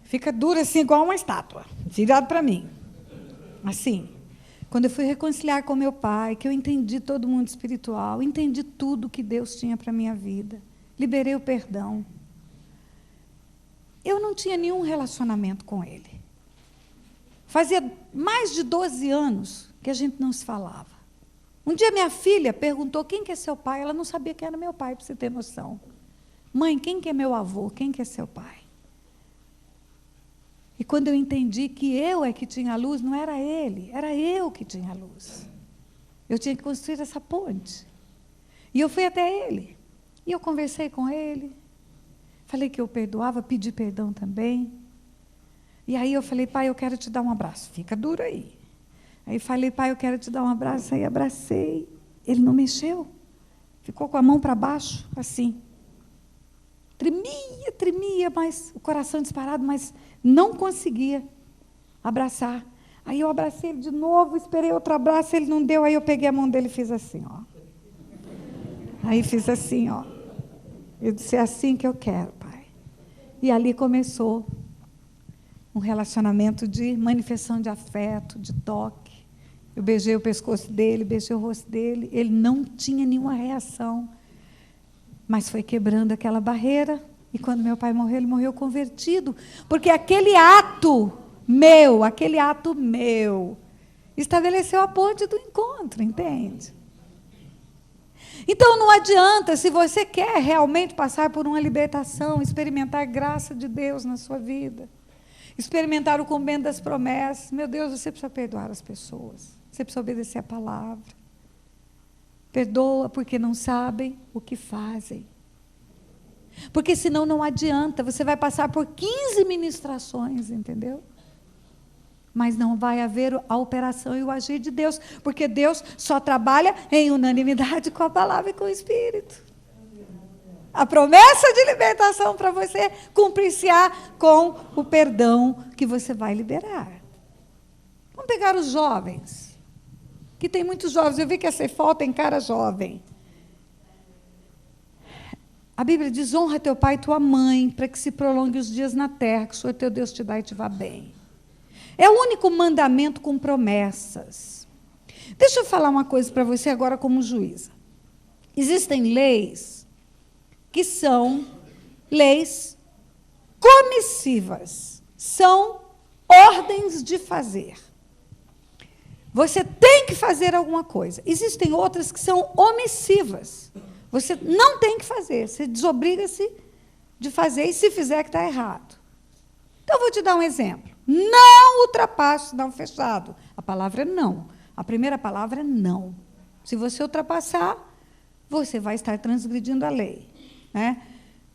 fica dura assim, igual uma estátua, virado para mim. Assim. Quando eu fui reconciliar com meu pai, que eu entendi todo o mundo espiritual, entendi tudo que Deus tinha para a minha vida, liberei o perdão. Eu não tinha nenhum relacionamento com ele. Fazia mais de 12 anos que a gente não se falava. Um dia minha filha perguntou quem que é seu pai, ela não sabia quem era meu pai, para você ter noção. Mãe, quem que é meu avô? Quem que é seu pai? E quando eu entendi que eu é que tinha a luz, não era ele, era eu que tinha a luz. Eu tinha que construir essa ponte. E eu fui até ele. E eu conversei com ele. Falei que eu perdoava, pedi perdão também. E aí eu falei, pai, eu quero te dar um abraço. Fica duro aí. Aí falei, pai, eu quero te dar um abraço. Aí abracei. Ele não mexeu. Ficou com a mão para baixo, assim. Tremia, mas o coração disparado, mas não conseguia abraçar. Aí eu abracei ele de novo, esperei outro abraço, ele não deu, aí eu peguei a mão dele e fiz assim, ó. Aí fiz assim, ó. Eu disse, é assim que eu quero, pai. E ali começou um relacionamento de manifestação de afeto, de toque. Eu beijei o pescoço dele, beijei o rosto dele, ele não tinha nenhuma reação. Mas foi quebrando aquela barreira, e quando meu pai morreu, ele morreu convertido, porque aquele ato meu, estabeleceu a ponte do encontro, entende? Então não adianta, se você quer realmente passar por uma libertação, experimentar a graça de Deus na sua vida, experimentar o cumprimento das promessas, meu Deus, você precisa perdoar as pessoas, você precisa obedecer a palavra. Perdoa porque não sabem o que fazem. Porque senão não adianta, você vai passar por 15 ministrações, entendeu? Mas não vai haver a operação e o agir de Deus, porque Deus só trabalha em unanimidade com a palavra e com o Espírito. A promessa de libertação para você cumprir-se-á com o perdão que você vai liberar. Vamos pegar os jovens. Que tem muitos jovens, eu vi que essa foto tem cara jovem. A Bíblia diz, honra teu pai e tua mãe, para que se prolongue os dias na terra, que o Senhor teu Deus te dá e te vá bem. É o único mandamento com promessas. Deixa eu falar uma coisa para você agora como juíza. Existem leis que são leis comissivas, são ordens de fazer. Você tem que fazer alguma coisa. Existem outras que são omissivas. Você não tem que fazer. Você desobriga-se de fazer e se fizer que está errado. Então, eu vou te dar um exemplo. Não ultrapasse, não fechado. A palavra é não. A primeira palavra é não. Se você ultrapassar, você vai estar transgredindo a lei. Né?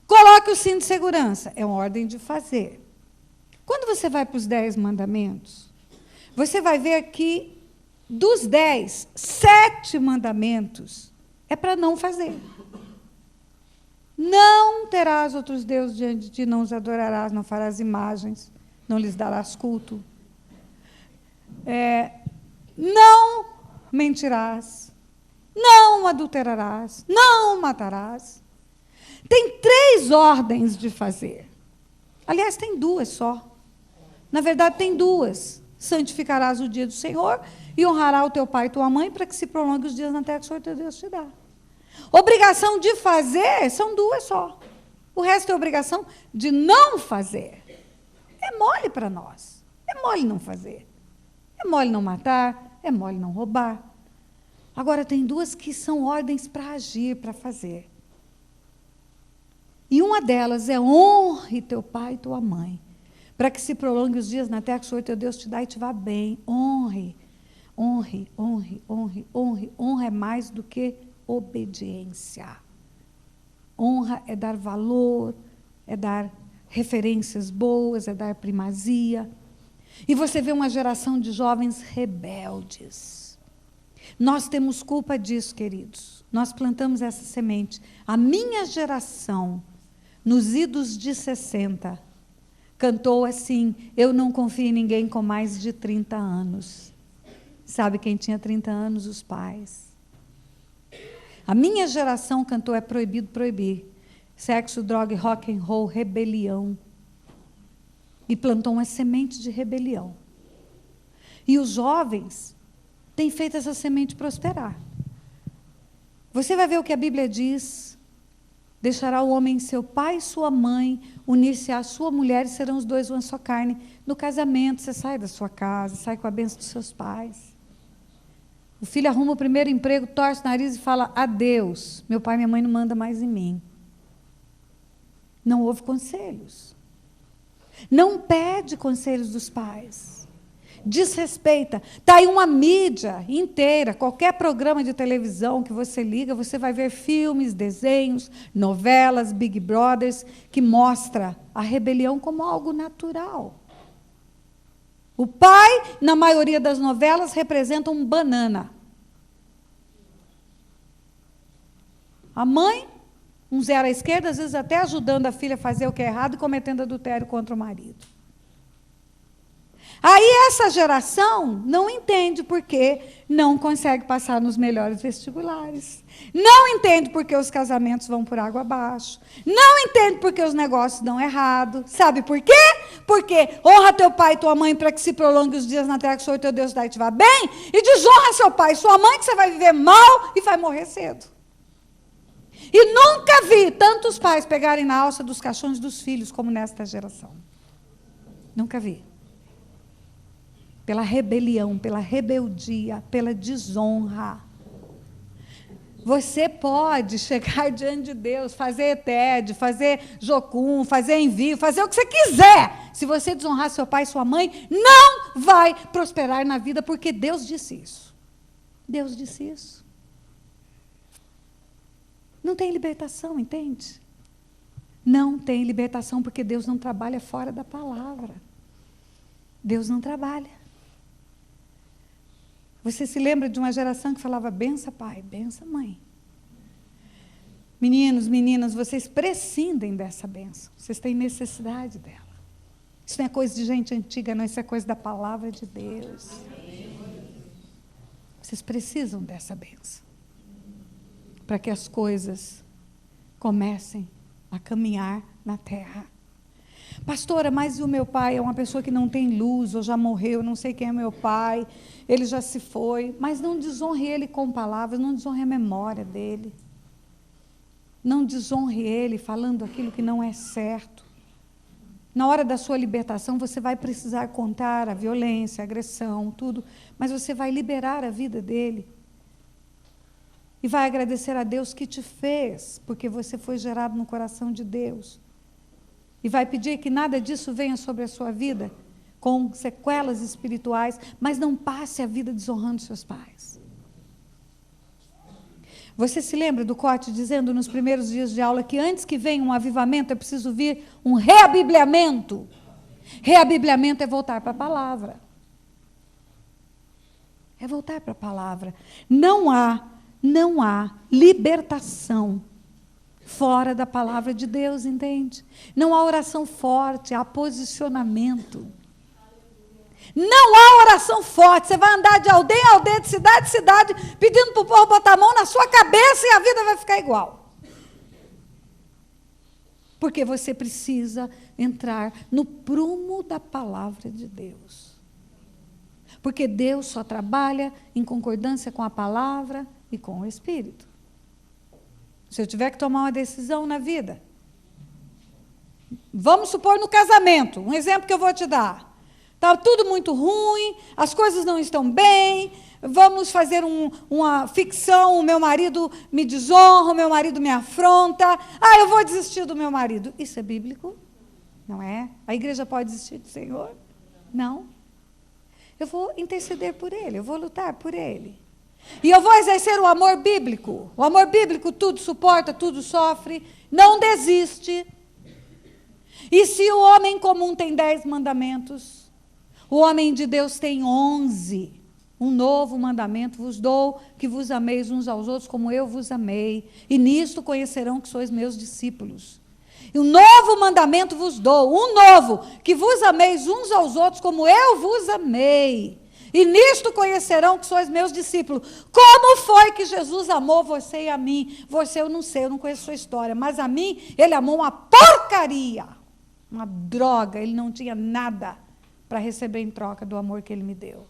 Coloque o cinto de segurança. É uma ordem de fazer. Quando você vai para os 10 mandamentos, você vai ver que dos 10, 7 mandamentos é para não fazer. Não terás outros deuses diante de ti, não os adorarás, não farás imagens, não lhes darás culto. Não mentirás, não adulterarás, não matarás. Tem 3 ordens de fazer. Aliás, tem 2 só. Na verdade, tem 2. Santificarás o dia do Senhor e honrará o teu pai e tua mãe para que se prolongue os dias na terra que o Senhor teu Deus te dá. Obrigação de fazer são 2 só. O resto é obrigação de não fazer. É mole para nós. É mole não fazer. É mole não matar, é mole não roubar. Agora, tem 2 que são ordens para agir, para fazer. E uma delas é honre teu pai e tua mãe, para que se prolongue os dias na terra que o Senhor teu Deus te dá e te vá bem. Honre. Honre, honre, honre, honre. Honra é mais do que obediência. Honra é dar valor, é dar referências boas, é dar primazia. E você vê uma geração de jovens rebeldes. Nós temos culpa disso, queridos. Nós plantamos essa semente. A minha geração, nos idos de 60, cantou assim: eu não confio em ninguém com mais de 30 anos. Sabe quem tinha 30 anos? Os pais. A minha geração cantou: é proibido proibir. Sexo, droga, rock and roll, rebelião. E plantou uma semente de rebelião. E os jovens têm feito essa semente prosperar. Você vai ver o que a Bíblia diz: deixará o homem seu pai e sua mãe, unir-se à sua mulher e serão os dois uma só carne. No casamento, você sai da sua casa, sai com a bênção dos seus pais. O filho arruma o primeiro emprego, torce o nariz e fala: adeus, meu pai e minha mãe não mandam mais em mim. Não ouve conselhos. Não pede conselhos dos pais. Desrespeita. Está aí uma mídia inteira, qualquer programa de televisão que você liga, você vai ver filmes, desenhos, novelas, Big Brothers, que mostra a rebelião como algo natural. O pai, na maioria das novelas, representa um banana. A mãe, um zero à esquerda, às vezes até ajudando a filha a fazer o que é errado e cometendo adultério contra o marido. Aí essa geração não entende porque não consegue passar nos melhores vestibulares. Não entende porque os casamentos vão por água abaixo. Não entende porque os negócios dão errado. Sabe por quê? Porque honra teu pai e tua mãe para que se prolongue os dias na terra que o Senhor teu Deus dá e te vá bem. E desonra seu pai e sua mãe que você vai viver mal e vai morrer cedo. E nunca vi tantos pais pegarem na alça dos caixões dos filhos como nesta geração. Nunca vi. Pela rebelião, pela rebeldia, pela desonra. Você pode chegar diante de Deus, fazer TED, fazer jocum, fazer envio, fazer o que você quiser. Se você desonrar seu pai e sua mãe, não vai prosperar na vida, porque Deus disse isso. Deus disse isso. Não tem libertação, entende? Não tem libertação, porque Deus não trabalha fora da palavra. Deus não trabalha. Você se lembra de uma geração que falava: bença pai, bença mãe. Meninos, meninas, vocês prescindem dessa bênção. Vocês têm necessidade dela. Isso não é coisa de gente antiga, não. Isso é coisa da palavra de Deus. Vocês precisam dessa bênção, para que as coisas comecem a caminhar na terra. Pastora, mas o meu pai é uma pessoa que não tem luz, ou já morreu, não sei quem é meu pai, ele já se foi. Mas não desonre ele com palavras, não desonre a memória dele. Não desonre ele falando aquilo que não é certo. Na hora da sua libertação, você vai precisar contar a violência, a agressão, tudo, mas você vai liberar a vida dele. E vai agradecer a Deus que te fez, porque você foi gerado no coração de Deus. E vai pedir que nada disso venha sobre a sua vida, com sequelas espirituais, mas não passe a vida desonrando seus pais. Você se lembra do Cote dizendo nos primeiros dias de aula que antes que venha um avivamento, é preciso vir um reabibliamento. Reabibliamento é voltar para a palavra. É voltar para a palavra. Não há libertação fora da palavra de Deus, entende? Não há oração forte, há posicionamento. Não há oração forte. Você vai andar de aldeia em aldeia, de cidade em cidade, pedindo para o povo botar a mão na sua cabeça e a vida vai ficar igual. Porque você precisa entrar no prumo da palavra de Deus. Porque Deus só trabalha em concordância com a palavra e com o Espírito. Se eu tiver que tomar uma decisão na vida, vamos supor no casamento, um exemplo que eu vou te dar. Está tudo muito ruim, as coisas não estão bem, vamos fazer uma ficção, o meu marido me desonra, o meu marido me afronta, eu vou desistir do meu marido. Isso é bíblico? Não é? A igreja pode desistir do Senhor? Não. Eu vou interceder por ele, eu vou lutar por ele. E eu vou exercer o amor bíblico. O amor bíblico tudo suporta, tudo sofre, não desiste. E se o homem comum tem 10 mandamentos, O homem de Deus tem 11. Um novo mandamento vos dou, que vos ameis uns aos outros como eu vos amei. E nisto conhecerão que sois meus discípulos. E um novo mandamento vos dou, um novo, que vos ameis uns aos outros como eu vos amei. E nisto conhecerão que sois meus discípulos. Como foi que Jesus amou você e a mim? Você eu não sei, eu não conheço a sua história, mas a mim ele amou uma porcaria, uma droga, ele não tinha nada para receber em troca do amor que ele me deu.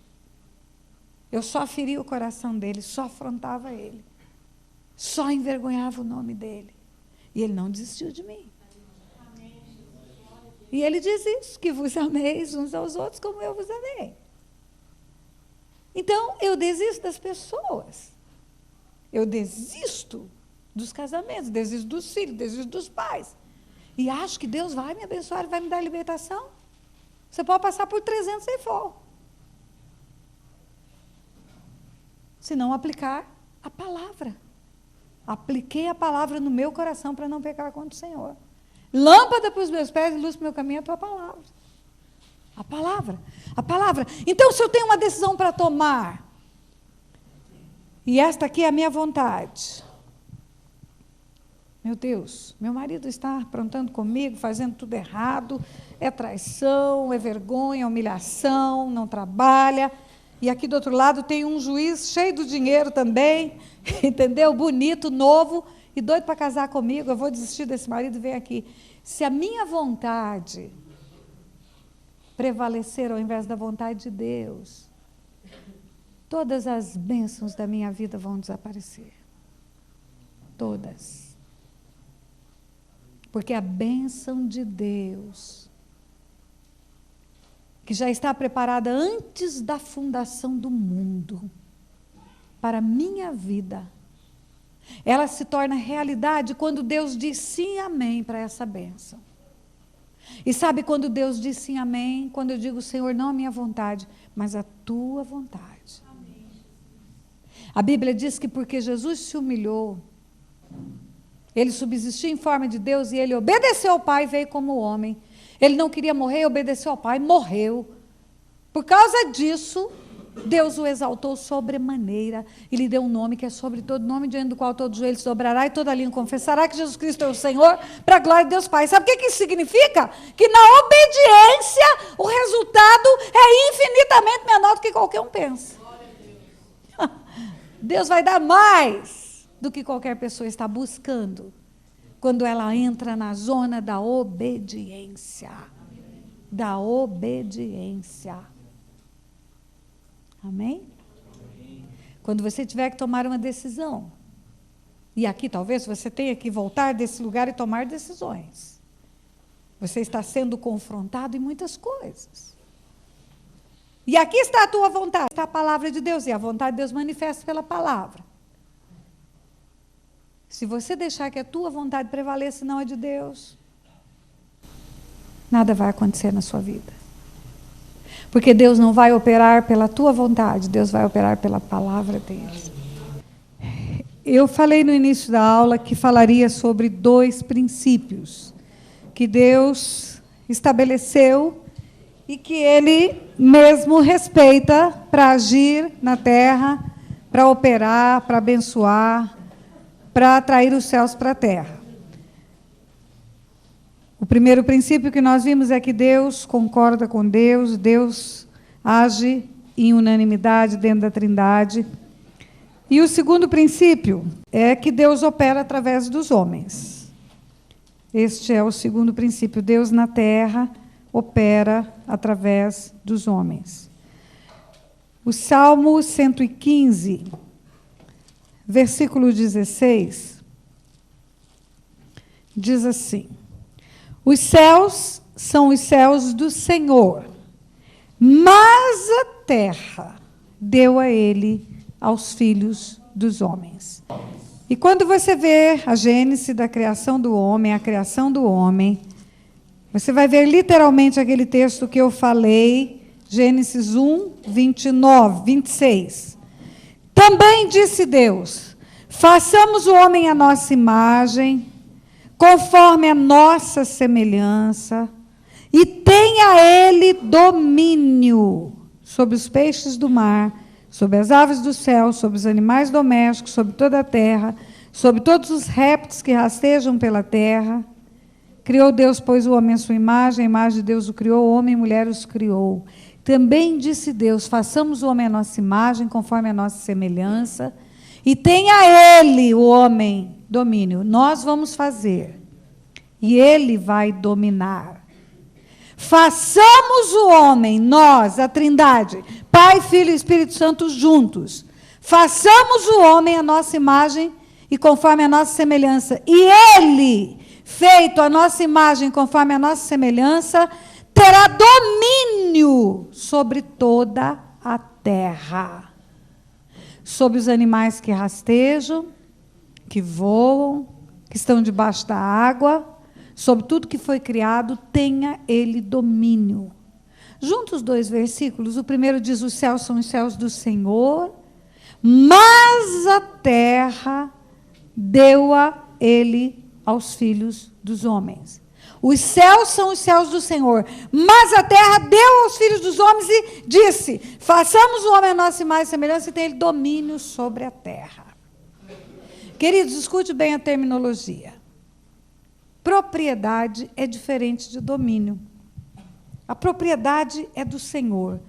Eu só feria o coração dele, só afrontava ele, só envergonhava o nome dele. E ele não desistiu de mim. E ele diz isso, que vos ameis uns aos outros como eu vos amei. Então, eu desisto das pessoas. Eu desisto dos casamentos, desisto dos filhos, desisto dos pais. E acho que Deus vai me abençoar, vai me dar libertação. Você pode passar por 300 sem for. Se não aplicar a palavra. Apliquei a palavra no meu coração para não pecar contra o Senhor. Lâmpada para os meus pés e luz para o meu caminho é a tua palavra. A palavra. A palavra. Então, se eu tenho uma decisão para tomar, e esta aqui é a minha vontade. Meu Deus, meu marido está aprontando comigo, fazendo tudo errado, é traição, é vergonha, é humilhação, não trabalha. E aqui do outro lado tem um juiz cheio de dinheiro também, entendeu? Bonito, novo, e doido para casar comigo. Eu vou desistir desse marido e vem aqui. Se a minha vontade prevalecer ao invés da vontade de Deus, todas as bênçãos da minha vida vão desaparecer. Todas. Porque a bênção de Deus, que já está preparada antes da fundação do mundo, para a minha vida, ela se torna realidade quando Deus diz sim e amém para essa bênção. E sabe quando Deus diz sim, amém? Quando eu digo, Senhor, não a minha vontade, mas a tua vontade. Amém. A Bíblia diz que porque Jesus se humilhou, ele subsistiu em forma de Deus e ele obedeceu ao Pai e veio como homem. Ele não queria morrer, obedeceu ao Pai, morreu. Por causa disso, Deus o exaltou sobremaneira e lhe deu um nome que é sobre todo nome, diante do qual todo joelho se dobrará e toda língua confessará que Jesus Cristo é o Senhor, para a glória de Deus Pai. Sabe o que isso significa? Que na obediência o resultado é infinitamente menor do que qualquer um pensa. Deus vai dar mais do que qualquer pessoa está buscando quando ela entra na zona da obediência. Da obediência. Amém? Quando você tiver que tomar uma decisão, e aqui talvez você tenha que voltar desse lugar e tomar decisões. Você está sendo confrontado em muitas coisas. E aqui está a tua vontade, está a palavra de Deus, e a vontade de Deus manifesta pela palavra. Se você deixar que a tua vontade prevaleça e não a de Deus, nada vai acontecer na sua vida. Porque Deus não vai operar pela tua vontade, Deus vai operar pela palavra dele. Eu falei no início da aula que falaria sobre 2 princípios que Deus estabeleceu e que Ele mesmo respeita para agir na terra, para operar, para abençoar, para atrair os céus para a terra. O primeiro princípio que nós vimos é que Deus concorda com Deus, Deus age em unanimidade dentro da Trindade. E o segundo princípio é que Deus opera através dos homens. Este é o segundo princípio. Deus na terra opera através dos homens. O Salmo 115, versículo 16, diz assim: os céus são os céus do Senhor, mas a terra deu a ele aos filhos dos homens. E quando você vê a gênese da criação do homem, a criação do homem, você vai ver literalmente aquele texto que eu falei, Gênesis 1, 29, 26. Também disse Deus: façamos o homem à nossa imagem, conforme a nossa semelhança, E tenha ele domínio sobre os peixes do mar, sobre as aves do céu, sobre os animais domésticos, sobre toda a terra, sobre todos os répteis que rastejam pela terra. Criou Deus, pois, o homem à sua imagem, a imagem de Deus o criou, homem e mulher os criou. Também disse Deus, façamos o homem à nossa imagem, conforme a nossa semelhança, e tenha ele, o homem, domínio. Nós vamos fazer, e ele vai dominar. Façamos o homem, nós, a Trindade, Pai, Filho e Espírito Santo juntos. Façamos o homem à nossa imagem e conforme a nossa semelhança. E ele, feito a nossa imagem conforme a nossa semelhança, terá domínio sobre toda a terra. Sobre os animais que rastejam, que voam, que estão debaixo da água, sobre tudo que foi criado, tenha ele domínio. Juntos os dois versículos, o primeiro diz, os céus são os céus do Senhor, mas a terra deu-a ele aos filhos dos homens. Os céus são os céus do Senhor, mas a terra deu aos filhos dos homens e disse, façamos o homem a nossa imagem e semelhança e tenha ele domínio sobre a terra. Queridos, escute bem a terminologia. Propriedade é diferente de domínio. A propriedade é do Senhor.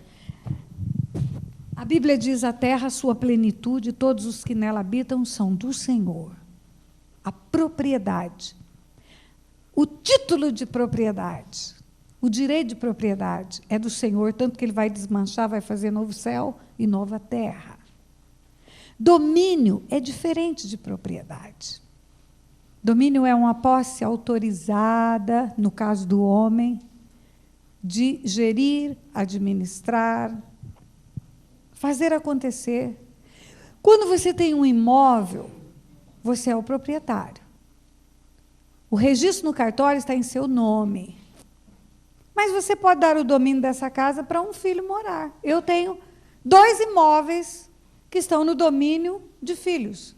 A Bíblia diz, a terra, sua plenitude, todos os que nela habitam são do Senhor. A propriedade. O título de propriedade, o direito de propriedade é do Senhor, tanto que ele vai desmanchar, vai fazer novo céu e nova terra. Domínio é diferente de propriedade. Domínio é uma posse autorizada, no caso do homem, de gerir, administrar, fazer acontecer. Quando você tem um imóvel, você é o proprietário. O registro no cartório está em seu nome. Mas você pode dar o domínio dessa casa para um filho morar. Eu tenho 2 imóveis que estão no domínio de filhos.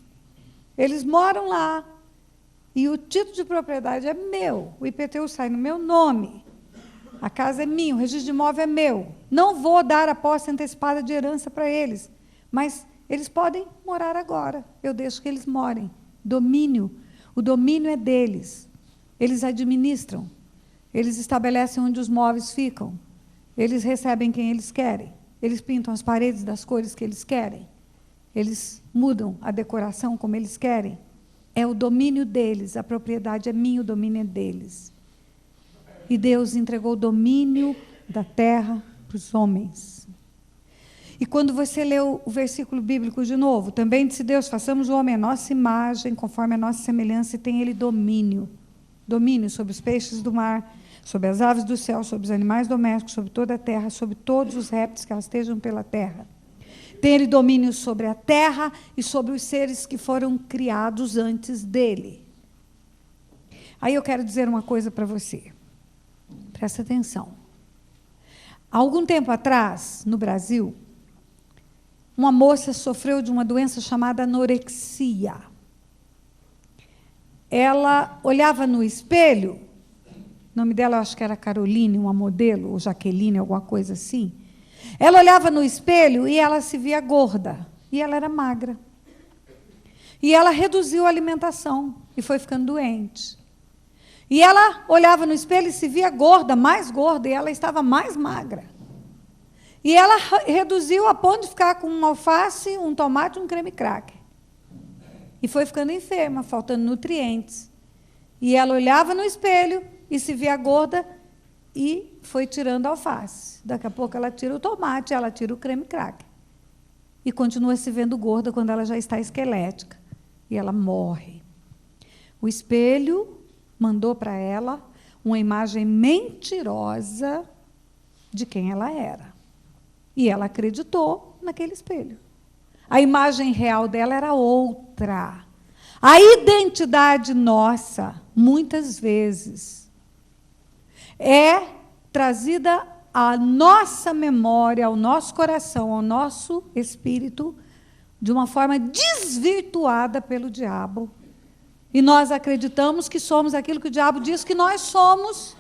Eles moram lá. E o título de propriedade é meu. O IPTU sai no meu nome. A casa é minha, o registro de imóvel é meu. Não vou dar a posse antecipada de herança para eles. Mas eles podem morar agora. Eu deixo que eles morem. Domínio. O domínio é deles. Eles administram. Eles estabelecem onde os móveis ficam. Eles recebem quem eles querem. Eles pintam as paredes das cores que eles querem. Eles mudam a decoração como eles querem. É o domínio deles. A propriedade é minha, o domínio é deles. E Deus entregou o domínio da terra para os homens. E quando você lê o versículo bíblico de novo, também disse Deus, façamos o homem a nossa imagem, conforme a nossa semelhança, e tem ele domínio. Domínio sobre os peixes do mar, sobre as aves do céu, sobre os animais domésticos, sobre toda a terra, sobre todos os répteis que rastejam pela terra. Tem ele domínio sobre a terra e sobre os seres que foram criados antes dele. Aí eu quero dizer uma coisa para você. Presta atenção. Há algum tempo atrás, no Brasil, uma moça sofreu de uma doença chamada anorexia. Ela olhava no espelho, o nome dela eu acho que era Caroline, uma modelo, ou Jaqueline, alguma coisa assim. Ela olhava no espelho e ela se via gorda, e ela era magra. E ela reduziu a alimentação e foi ficando doente. E ela olhava no espelho e se via gorda, mais gorda, e ela estava mais magra. E ela reduziu a ponto de ficar com um alface, um tomate e um creme cracker. E foi ficando enferma, faltando nutrientes. E ela olhava no espelho e se via gorda e foi tirando a alface. Daqui a pouco ela tira o tomate, ela tira o creme cracker. E continua se vendo gorda quando ela já está esquelética. E ela morre. O espelho mandou para ela uma imagem mentirosa de quem ela era. E ela acreditou naquele espelho. A imagem real dela era outra. A identidade nossa, muitas vezes, é trazida à nossa memória, ao nosso coração, ao nosso espírito, de uma forma desvirtuada pelo diabo. E nós acreditamos que somos aquilo que o diabo diz que nós somos,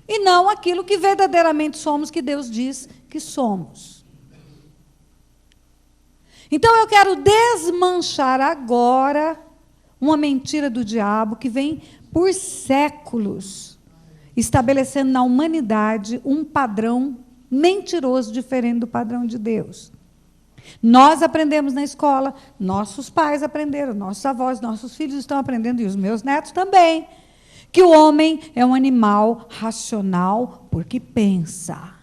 e não aquilo que verdadeiramente somos, que Deus diz que somos. Então eu quero desmanchar agora uma mentira do diabo que vem por séculos estabelecendo na humanidade um padrão mentiroso diferente do padrão de Deus. Nós aprendemos na escola, nossos pais aprenderam, nossos avós, nossos filhos estão aprendendo, e os meus netos também, que o homem é um animal racional porque pensa.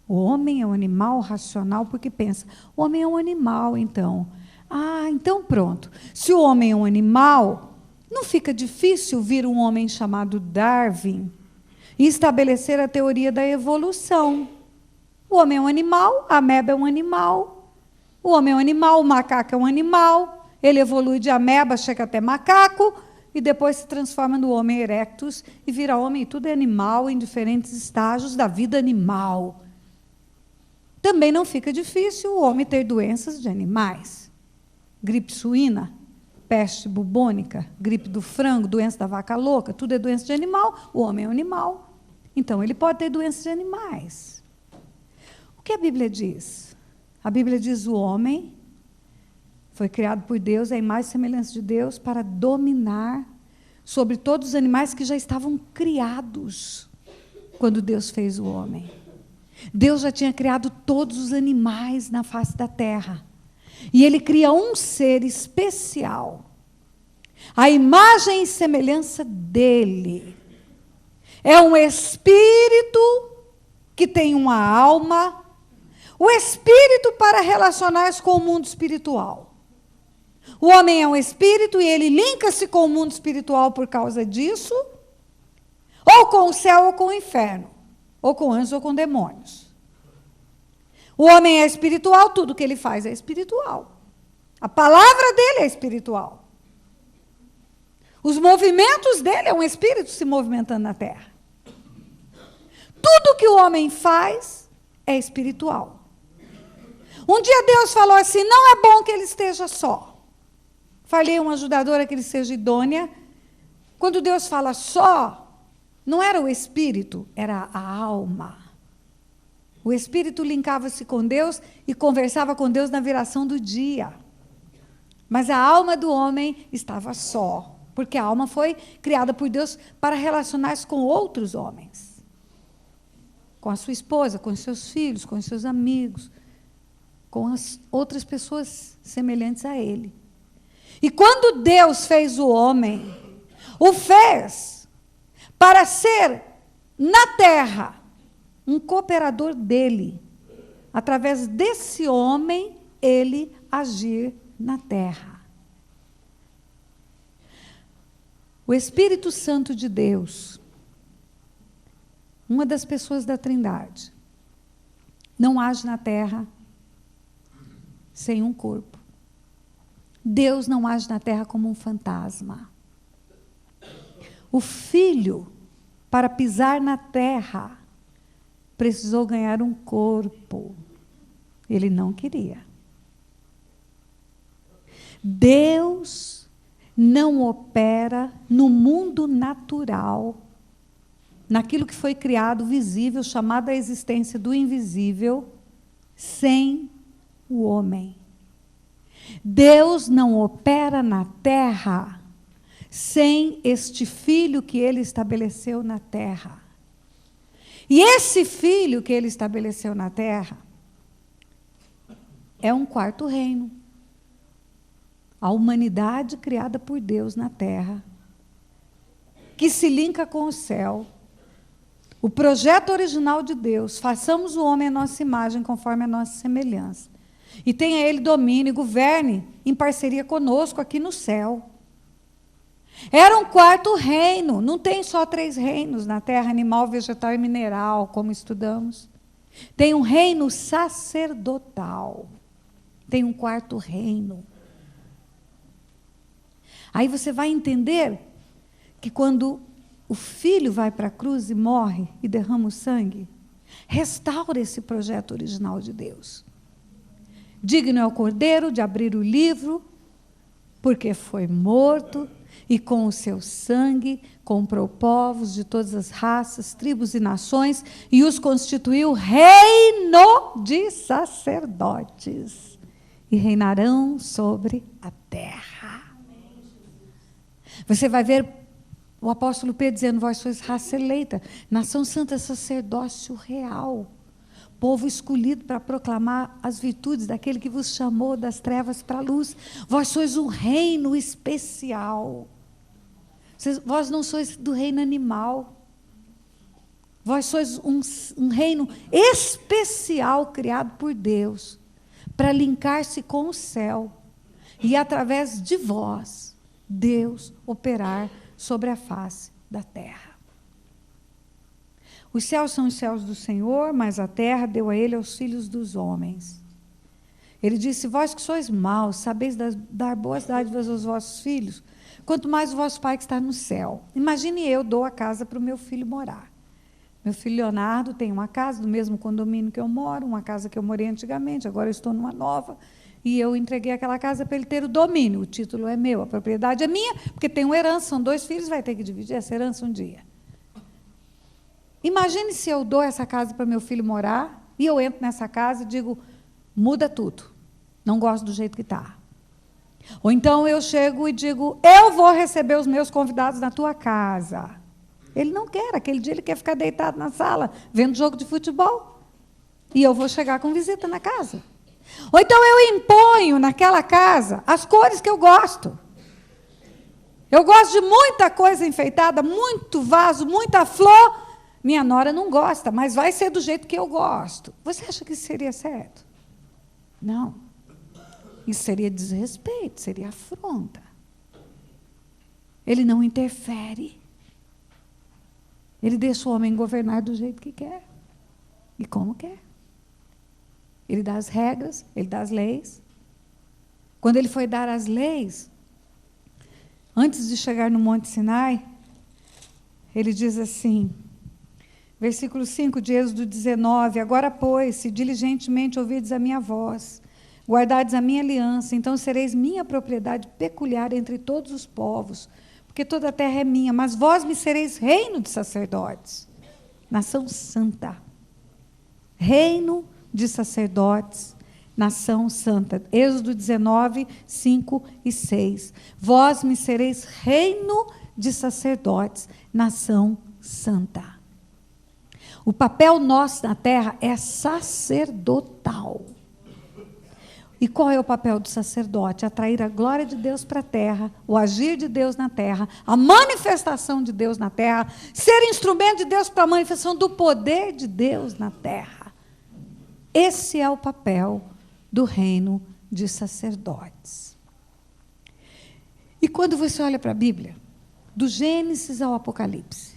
O homem é um animal racional porque pensa. O homem é um animal, então. Ah, então pronto. Se o homem é um animal, não fica difícil vir um homem chamado Darwin e estabelecer a teoria da evolução. O homem é um animal, a ameba é um animal. O homem é um animal, o macaco é um animal. Ele evolui de ameba, chega até macaco, e depois se transforma no Homo erectus e vira homem. E tudo é animal em diferentes estágios da vida animal. Também não fica difícil o homem ter doenças de animais. Gripe suína, peste bubônica, gripe do frango, doença da vaca louca, tudo é doença de animal. O homem é um animal. Então, ele pode ter doenças de animais. O que a Bíblia diz? A Bíblia diz: o homem foi criado por Deus, é a imagem e semelhança de Deus, para dominar sobre todos os animais que já estavam criados quando Deus fez o homem. Deus já tinha criado todos os animais na face da terra. E Ele cria um ser especial, a imagem e semelhança dEle. É um espírito que tem uma alma, o espírito para relacionar-se com o mundo espiritual. O homem é um espírito e ele linka-se com o mundo espiritual por causa disso, ou com o céu ou com o inferno, ou com anjos ou com demônios. O homem é espiritual, tudo que ele faz é espiritual. A palavra dele é espiritual. Os movimentos dele é um espírito se movimentando na terra. Tudo que o homem faz é espiritual. Um dia Deus falou assim: não é bom que ele esteja só. Falei a uma ajudadora que ele seja idônea. Quando Deus fala só, não era o espírito, era a alma. O espírito linkava-se com Deus e conversava com Deus na viração do dia. Mas a alma do homem estava só, porque a alma foi criada por Deus para relacionar-se com outros homens. Com a sua esposa, com os seus filhos, com os seus amigos, com as outras pessoas semelhantes a ele. E quando Deus fez o homem, o fez para ser na terra um cooperador dele. Através desse homem, ele agir na terra. O Espírito Santo de Deus, uma das pessoas da Trindade, não age na terra sem um corpo. Deus não age na terra como um fantasma. O Filho, para pisar na terra, precisou ganhar um corpo. Ele não queria. Deus não opera no mundo natural, naquilo que foi criado, visível, chamado a existência do invisível, sem o homem. Deus não opera na terra sem este filho que ele estabeleceu na terra. E esse filho que ele estabeleceu na terra é um quarto reino. A humanidade criada por Deus na terra, que se linka com o céu. O projeto original de Deus: façamos o homem à nossa imagem, conforme a nossa semelhança. E tenha ele domínio e governe em parceria conosco aqui no céu. Era um quarto reino. Não tem só 3 reinos na terra: animal, vegetal e mineral, como estudamos. Tem um reino sacerdotal. Tem um quarto reino. Aí você vai entender que quando o filho vai para a cruz e morre e derrama o sangue, restaura esse projeto original de Deus. Digno é o cordeiro de abrir o livro, porque foi morto, e com o seu sangue comprou povos de todas as raças, tribos e nações e os constituiu reino de sacerdotes e reinarão sobre a terra. Você vai ver o apóstolo Pedro dizendo: vós sois raça eleita, nação santa, sacerdócio real, povo escolhido para proclamar as virtudes daquele que vos chamou das trevas para a luz. Vós sois um reino especial. Vós não sois do reino animal. Vós sois um reino especial criado por Deus para linkar-se com o céu e através de vós Deus operar sobre a face da terra. Os céus são os céus do Senhor, mas a terra deu a ele aos filhos dos homens. Ele disse: vós que sois maus, sabeis dar boas dádivas aos vossos filhos, quanto mais o vosso Pai que está no céu. Imagine, eu dou a casa para o meu filho morar. Meu filho Leonardo tem uma casa do mesmo condomínio que eu moro, uma casa que eu morei antigamente, agora eu estou numa nova, e eu entreguei aquela casa para ele ter o domínio. O título é meu, a propriedade é minha, porque tem uma herança, são 2 filhos, vai ter que dividir essa herança um dia. Imagine se eu dou essa casa para meu filho morar, e eu entro nessa casa e digo: muda tudo, não gosto do jeito que está. Ou então eu chego e digo: eu vou receber os meus convidados na tua casa. Ele não quer, aquele dia ele quer ficar deitado na sala, vendo jogo de futebol. E eu vou chegar com visita na casa. Ou então eu imponho naquela casa as cores que eu gosto. Eu gosto de muita coisa enfeitada, muito vaso, muita flor. Minha nora não gosta, mas vai ser do jeito que eu gosto. Você acha que isso seria certo? Não. Isso seria desrespeito, seria afronta. Ele não interfere. Ele deixa o homem governar do jeito que quer e como quer. Ele dá as regras, ele dá as leis. Quando ele foi dar as leis, antes de chegar no Monte Sinai, ele diz assim, versículo 5 de Êxodo 19: agora, pois, se diligentemente ouvides a minha voz, guardardes a minha aliança, então sereis minha propriedade peculiar entre todos os povos, porque toda a terra é minha, mas vós me sereis reino de sacerdotes, nação santa. Reino de sacerdotes, nação santa. Êxodo 19, 5 e 6. Vós me sereis reino de sacerdotes, nação santa. O papel nosso na terra é sacerdotal. E qual é o papel do sacerdote? Atrair a glória de Deus para a terra, o agir de Deus na terra, a manifestação de Deus na terra, ser instrumento de Deus para a manifestação do poder de Deus na terra. Esse é o papel do reino de sacerdotes. E quando você olha para a Bíblia, do Gênesis ao Apocalipse,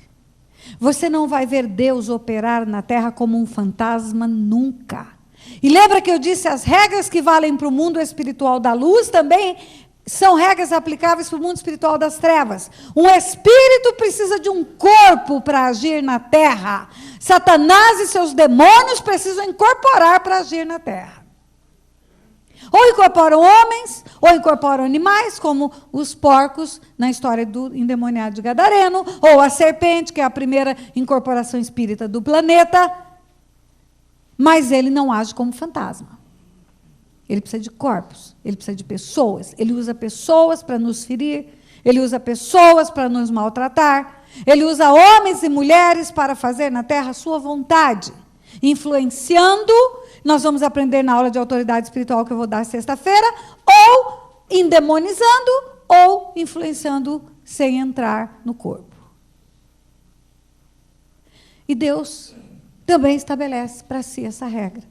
você não vai ver Deus operar na terra como um fantasma nunca. E lembra que eu disse, as regras que valem para o mundo espiritual da luz também são regras aplicáveis para o mundo espiritual das trevas. Um espírito precisa de um corpo para agir na terra. Satanás e seus demônios precisam incorporar para agir na terra. Ou incorporam homens, ou incorporam animais, como os porcos na história do endemoniado de Gadareno, ou a serpente, que é a primeira incorporação espírita do planeta. Mas ele não age como fantasma. Ele precisa de corpos, ele precisa de pessoas. Ele usa pessoas para nos ferir, ele usa pessoas para nos maltratar, ele usa homens e mulheres para fazer na terra a sua vontade, influenciando. Nós vamos aprender na aula de autoridade espiritual que eu vou dar sexta-feira, ou endemonizando, ou influenciando sem entrar no corpo. E Deus também estabelece para si essa regra.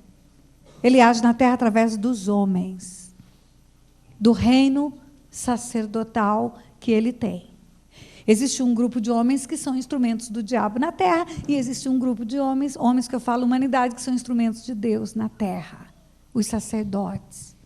Ele age na terra através dos homens, do reino sacerdotal que ele tem. Existe um grupo de homens que são instrumentos do diabo na terra, e existe um grupo de homens que eu falo humanidade, que são instrumentos de Deus na terra, os sacerdotes.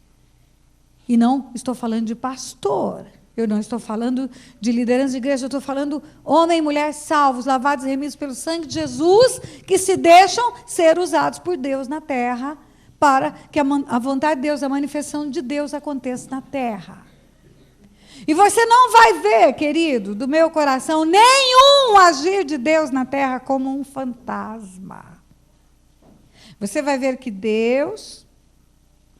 E não estou falando de pastor, eu não estou falando de liderança de igreja, eu estou falando homem e mulher salvos, lavados e remidos pelo sangue de Jesus, que se deixam ser usados por Deus na terra, para que a vontade de Deus, a manifestação de Deus aconteça na terra. E você não vai ver, querido, do meu coração, nenhum agir de Deus na terra como um fantasma. Você vai ver que Deus,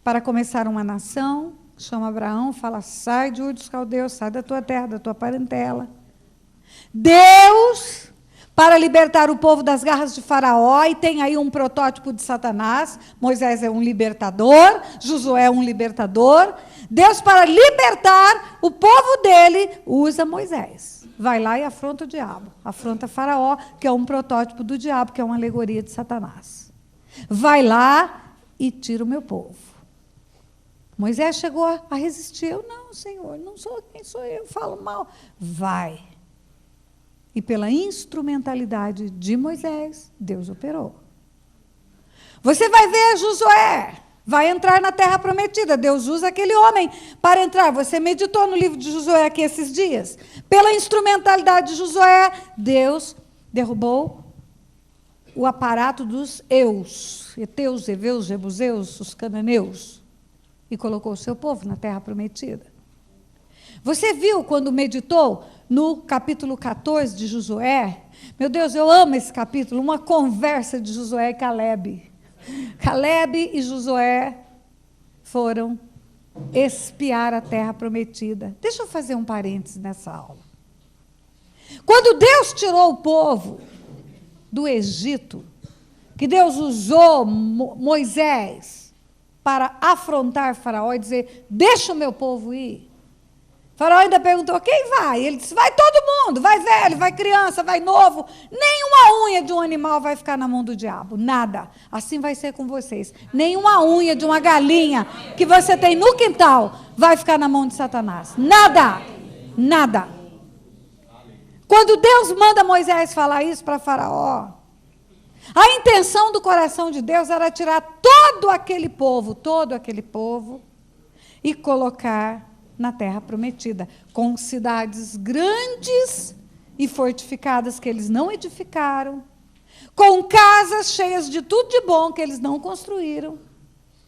para começar uma nação, chama Abraão, fala, sai de Ur dos Caldeus, sai da tua terra, da tua parentela. Deus, para libertar o povo das garras de Faraó, e tem aí um protótipo de Satanás, Moisés é um libertador, Josué é um libertador. Deus, para libertar o povo dele, usa Moisés. Vai lá e afronta o diabo, afronta Faraó, que é um protótipo do diabo, que é uma alegoria de Satanás. Vai lá e tira o meu povo. Moisés chegou a resistir. Eu, não, Senhor, não sou quem sou eu, falo mal. Vai. E pela instrumentalidade de Moisés, Deus operou. Você vai ver Josué, vai entrar na terra prometida. Deus usa aquele homem para entrar. Você meditou no livro de Josué aqui esses dias. Pela instrumentalidade de Josué, Deus derrubou o aparato dos eus, heteus, heveus, jebuseus, os cananeus, e colocou o seu povo na terra prometida. Você viu quando meditou no capítulo 14 de Josué? Meu Deus, eu amo esse capítulo, uma conversa de Josué e Calebe. Calebe e Josué foram espiar a terra prometida. Deixa eu fazer um parênteses nessa aula. Quando Deus tirou o povo do Egito, que Deus usou Moisés para afrontar Faraó e dizer, deixa o meu povo ir. Faraó ainda perguntou, quem vai? Ele disse, vai todo mundo, vai velho, vai criança, vai novo. Nenhuma unha de um animal vai ficar na mão do diabo, nada. Assim vai ser com vocês. Nenhuma unha de uma galinha que você tem no quintal vai ficar na mão de Satanás. Nada, nada. Quando Deus manda Moisés falar isso para Faraó, a intenção do coração de Deus era tirar todo aquele povo, e colocar na terra prometida, com cidades grandes e fortificadas que eles não edificaram, com casas cheias de tudo de bom que eles não construíram,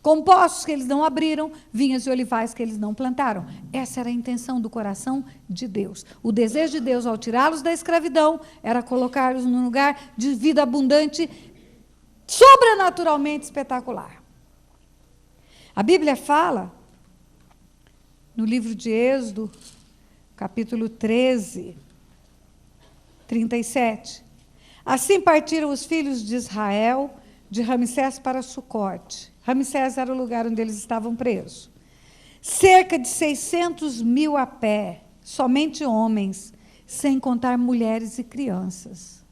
com poços que eles não abriram, vinhas e olivais que eles não plantaram. Essa era a intenção do coração de Deus. O desejo de Deus, ao tirá-los da escravidão, era colocá-los num lugar de vida abundante, sobrenaturalmente espetacular. A Bíblia fala, no livro de Êxodo, capítulo 13, 37. Assim partiram os filhos de Israel de Ramsés para Sucote. Ramsés era o lugar onde eles estavam presos. Cerca de 600.000 a pé, somente homens, sem contar mulheres e crianças.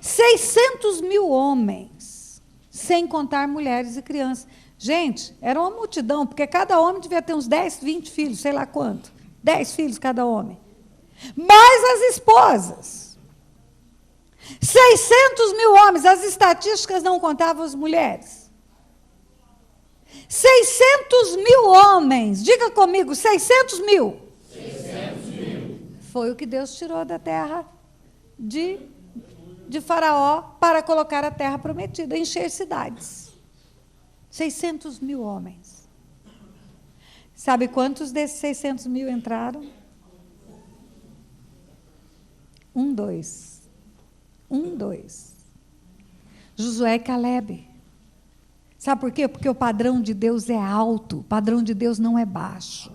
600.000 homens, sem contar mulheres e crianças. Gente, era uma multidão, porque cada homem devia ter uns 10, 20 filhos, sei lá quanto. 10 filhos cada homem. Mais as esposas. 600.000 homens, as estatísticas não contavam as mulheres. 600.000 homens, diga comigo, 600.000. 600.000. Foi o que Deus tirou da terra de Faraó para colocar a terra prometida, encher cidades. 600.000 homens. Sabe quantos desses 600.000 entraram? 2. Josué e Calebe. Sabe por quê? Porque o padrão de Deus é alto, o padrão de Deus não é baixo.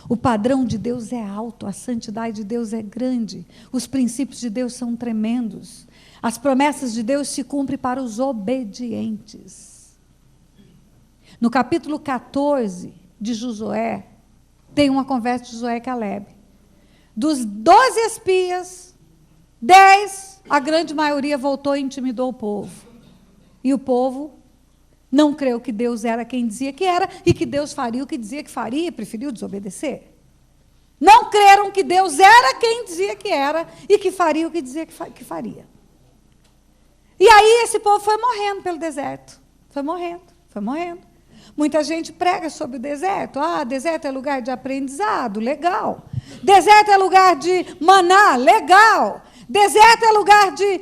O padrão de Deus é alto, a santidade de Deus é grande, os princípios de Deus são tremendos. As promessas de Deus se cumprem para os obedientes. No capítulo 14 de Josué, tem uma conversa de Josué e Calebe. Dos 12 espias, 10, a grande maioria voltou e intimidou o povo. E o povo não creu que Deus era quem dizia que era e que Deus faria o que dizia que faria e preferiu desobedecer. Não creram que Deus era quem dizia que era e que faria o que dizia que faria. E aí esse povo foi morrendo pelo deserto. Foi morrendo. Muita gente prega sobre o deserto. Deserto é lugar de aprendizado, legal. Deserto é lugar de maná, legal. Deserto é lugar de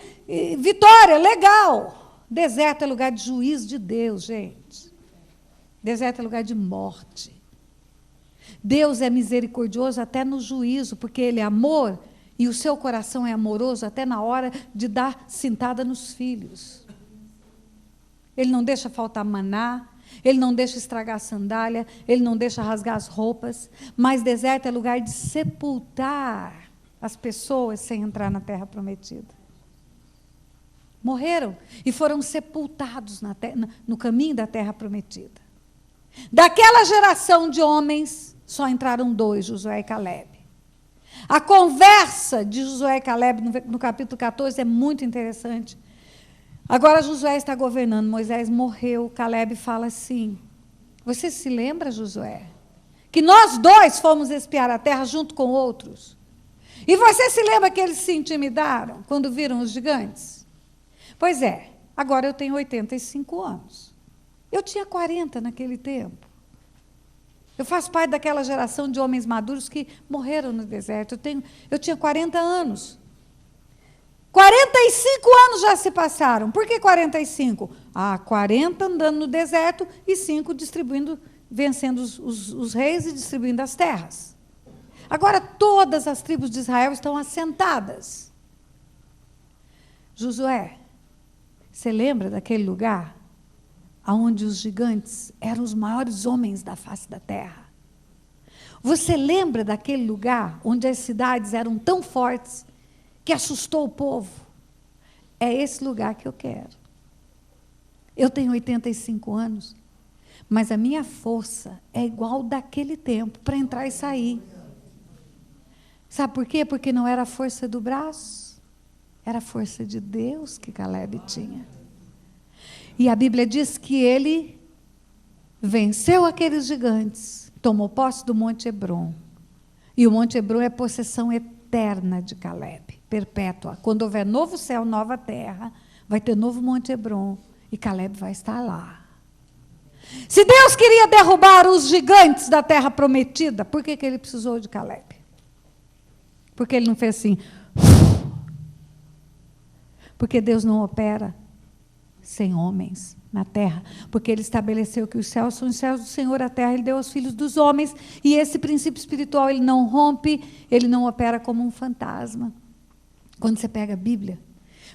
vitória, legal. Deserto é lugar de juízo de Deus, gente. Deserto é lugar de morte. Deus é misericordioso até no juízo, porque Ele é amor, e o seu coração é amoroso até na hora de dar cintada nos filhos. Ele não deixa faltar maná, Ele não deixa estragar a sandália, Ele não deixa rasgar as roupas, mas deserto é lugar de sepultar as pessoas sem entrar na terra prometida. Morreram e foram sepultados no caminho da terra prometida. Daquela geração de homens, só entraram 2, Josué e Caleb. A conversa de Josué e Caleb no capítulo 14 é muito interessante. Agora Josué está governando, Moisés morreu, Caleb fala assim: você se lembra, Josué, que nós 2 fomos espiar a terra junto com outros? E você se lembra que eles se intimidaram quando viram os gigantes? Pois é, agora eu tenho 85 anos. Eu tinha 40 naquele tempo. Eu faço parte daquela geração de homens maduros que morreram no deserto. Eu tinha 40 anos. 45 anos já se passaram. Por que 45? 40 andando no deserto e 5 distribuindo, vencendo os reis e distribuindo as terras. Agora todas as tribos de Israel estão assentadas. Josué, você lembra daquele lugar onde os gigantes eram os maiores homens da face da terra? Você lembra daquele lugar onde as cidades eram tão fortes que assustou o povo? É esse lugar que eu quero. Eu tenho 85 anos, mas a minha força é igual daquele tempo para entrar e sair. Sabe por quê? Porque não era a força do braço, era a força de Deus que Caleb tinha. E a Bíblia diz que ele venceu aqueles gigantes, tomou posse do Monte Hebron. E o Monte Hebron é possessão eterna de Caleb, perpétua. Quando houver novo céu, nova terra, vai ter novo Monte Hebron e Caleb vai estar lá. Se Deus queria derrubar os gigantes da terra prometida, por que ele precisou de Caleb? Porque ele não fez assim. Porque Deus não opera sem homens na terra, porque Ele estabeleceu que os céus são os céus do Senhor, a terra Ele deu aos filhos dos homens, e esse princípio espiritual Ele não rompe, Ele não opera como um fantasma. Quando você pega a Bíblia,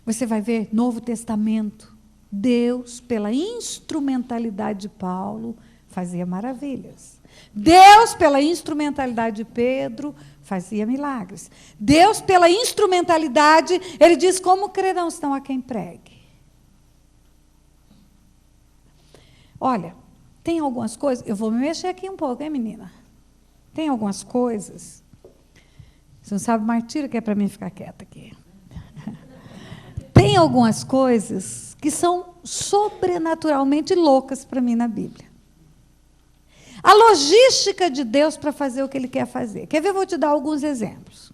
você vai ver Novo Testamento, Deus, pela instrumentalidade de Paulo, fazia maravilhas. Deus, pela instrumentalidade de Pedro, fazia milagres. Deus, pela instrumentalidade, Ele diz: como crerão se não há quem pregue? Olha, tem algumas coisas, eu vou me mexer aqui um pouco, hein, menina? Tem algumas coisas, você não sabe o martírio que é para mim ficar quieta aqui. Tem algumas coisas que são sobrenaturalmente loucas para mim na Bíblia. A logística de Deus para fazer o que Ele quer fazer. Quer ver? Eu vou te dar alguns exemplos.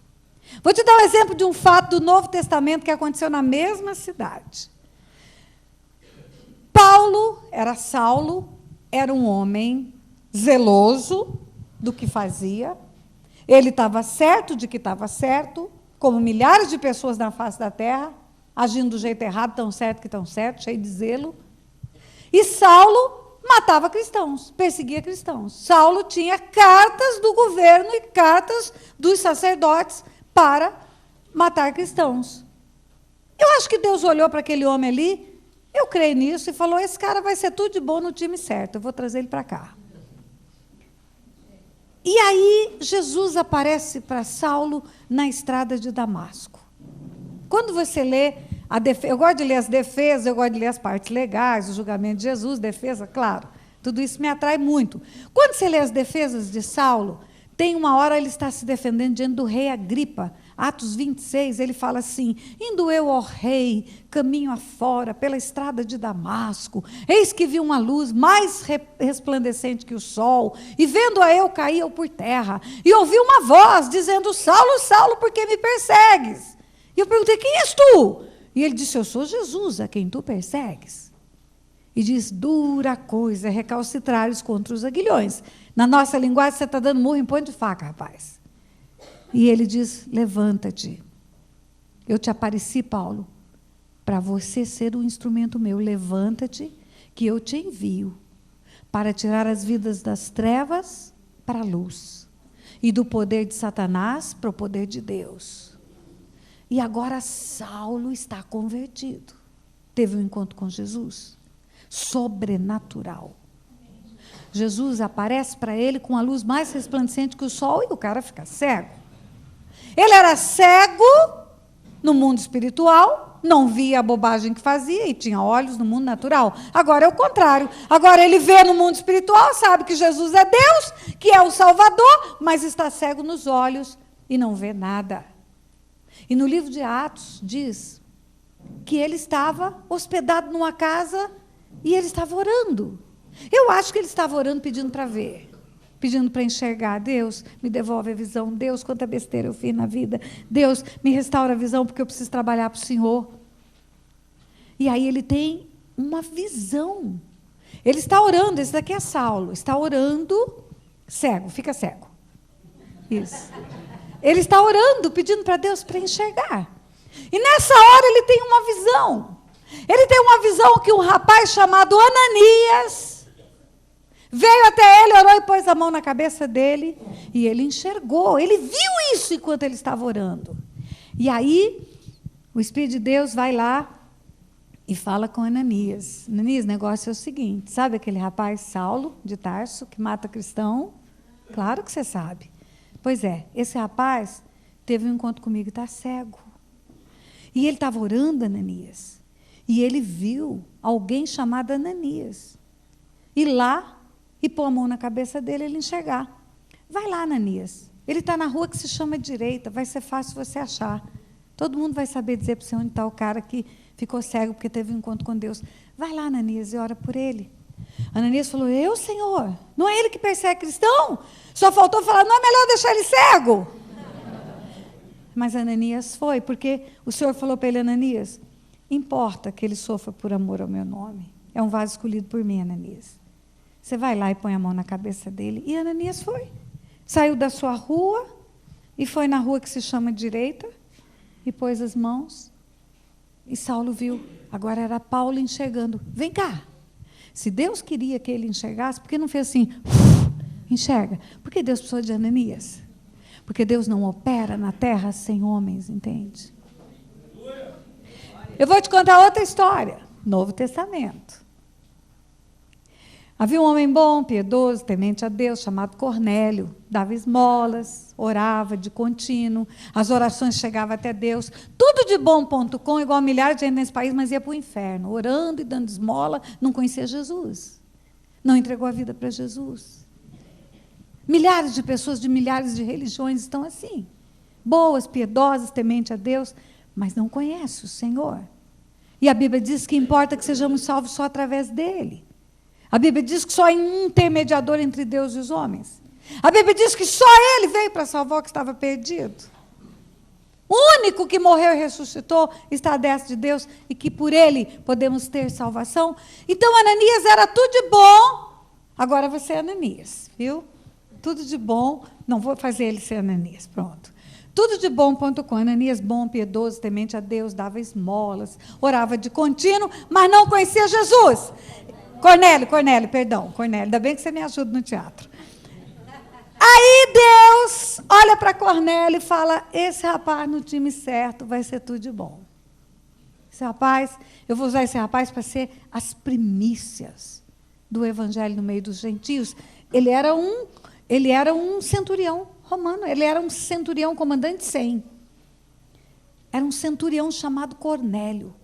Vou te dar um exemplo de um fato do Novo Testamento que aconteceu na mesma cidade. Saulo, era um homem zeloso do que fazia. Ele estava certo de que estava certo, como milhares de pessoas na face da terra, agindo do jeito errado, tão certo que tão certo, cheio de zelo. E Saulo matava cristãos, perseguia cristãos. Saulo tinha cartas do governo e cartas dos sacerdotes para matar cristãos. Eu acho que Deus olhou para aquele homem ali, eu creio nisso, e falou: esse cara vai ser tudo de bom no time certo, eu vou trazer ele para cá. E aí Jesus aparece para Saulo na estrada de Damasco. Quando você lê, eu gosto de ler as defesas, eu gosto de ler as partes legais, o julgamento de Jesus, defesa, claro, tudo isso me atrai muito. Quando você lê as defesas de Saulo, tem uma hora ele está se defendendo diante do rei Agripa. Atos 26, ele fala assim: indo eu, ó rei, caminho afora, pela estrada de Damasco, eis que vi uma luz mais resplandecente que o sol, e vendo-a eu, caí eu por terra, e ouvi uma voz dizendo: Saulo, Saulo, por que me persegues? E eu perguntei: quem és tu? E ele disse: eu sou Jesus, a quem tu persegues. E diz: dura coisa é recalcitrares contra os aguilhões. Na nossa linguagem, você está dando murro em ponto de faca, rapaz. E ele diz: levanta-te. Eu te apareci, Paulo, para você ser um instrumento meu. Levanta-te, que eu te envio para tirar as vidas das trevas para a luz. E do poder de Satanás para o poder de Deus. E agora Saulo está convertido. Teve um encontro com Jesus. Sobrenatural. Jesus aparece para ele com a luz mais resplandecente que o sol e o cara fica cego. Ele era cego no mundo espiritual, não via a bobagem que fazia e tinha olhos no mundo natural. Agora é o contrário. Agora ele vê no mundo espiritual, sabe que Jesus é Deus, que é o Salvador, mas está cego nos olhos e não vê nada. E no livro de Atos diz que ele estava hospedado numa casa e ele estava orando. Eu acho que ele estava orando pedindo para ver. Pedindo para enxergar. Deus, me devolve a visão. Deus, quanta besteira eu fiz na vida. Deus, me restaura a visão, porque eu preciso trabalhar para o Senhor. E aí ele tem uma visão. Ele está orando, esse daqui é Saulo. Está orando, cego, fica cego. Isso. Ele está orando, pedindo para Deus para enxergar. E nessa hora ele tem uma visão. Ele tem uma visão que um rapaz chamado Ananias veio até ele, orou e pôs a mão na cabeça dele, e ele enxergou, ele viu isso enquanto ele estava orando. E aí, o Espírito de Deus vai lá e fala com Ananias. Ananias, o negócio é o seguinte, sabe aquele rapaz Saulo, de Tarso, que mata cristão? Claro que você sabe. Pois é, esse rapaz teve um encontro comigo e está cego. E ele estava orando, Ananias, e ele viu alguém chamado Ananias. E lá, e pôr a mão na cabeça dele, ele enxergar. Vai lá, Ananias. Ele está na rua que se chama direita, vai ser fácil você achar. Todo mundo vai saber dizer para você onde está o cara que ficou cego porque teve um encontro com Deus. Vai lá, Ananias, e ora por ele. Ananias falou, eu, Senhor? Não é ele que persegue cristão? Só faltou falar, não é melhor deixar ele cego? Mas Ananias foi, porque o Senhor falou para ele, Ananias, importa que ele sofra por amor ao meu nome. É um vaso escolhido por mim, Ananias. Você vai lá e põe a mão na cabeça dele. E Ananias foi. Saiu da sua rua e foi na rua que se chama direita e pôs as mãos. E Saulo viu. Agora era Paulo enxergando. Vem cá. Se Deus queria que ele enxergasse, por que não fez assim? Enxerga. Por que Deus precisou de Ananias? Porque Deus não opera na terra sem homens, entende? Eu vou te contar outra história. Novo Testamento. Havia um homem bom, piedoso, temente a Deus, chamado Cornélio. Dava esmolas, orava de contínuo, as orações chegavam até Deus. Tudo de bom.com, igual a milhares de gente nesse país, mas ia para o inferno, orando e dando esmola, não conhecia Jesus. Não entregou a vida para Jesus. Milhares de pessoas de milhares de religiões estão assim. Boas, piedosas, temente a Deus, mas não conhecem o Senhor. E a Bíblia diz que importa que sejamos salvos só através dele. A Bíblia diz que só em um tem mediador entre Deus e os homens. A Bíblia diz que só ele veio para salvar o que estava perdido. O único que morreu e ressuscitou está à destra de Deus e que por ele podemos ter salvação. Então, Ananias era tudo de bom. Agora você é Ananias, viu? Tudo de bom. Não vou fazer ele ser Ananias, pronto. Tudo de bom.com. Ananias, bom, piedoso, temente a Deus, dava esmolas, orava de contínuo, mas não conhecia Jesus. Cornélio, ainda bem que você me ajuda no teatro. Aí Deus olha para Cornélio e fala, esse rapaz no time certo vai ser tudo de bom. Esse rapaz, eu vou usar esse rapaz para ser as primícias do evangelho no meio dos gentios. Ele era um centurião romano, ele era um centurião comandante 100. Era um centurião chamado Cornélio.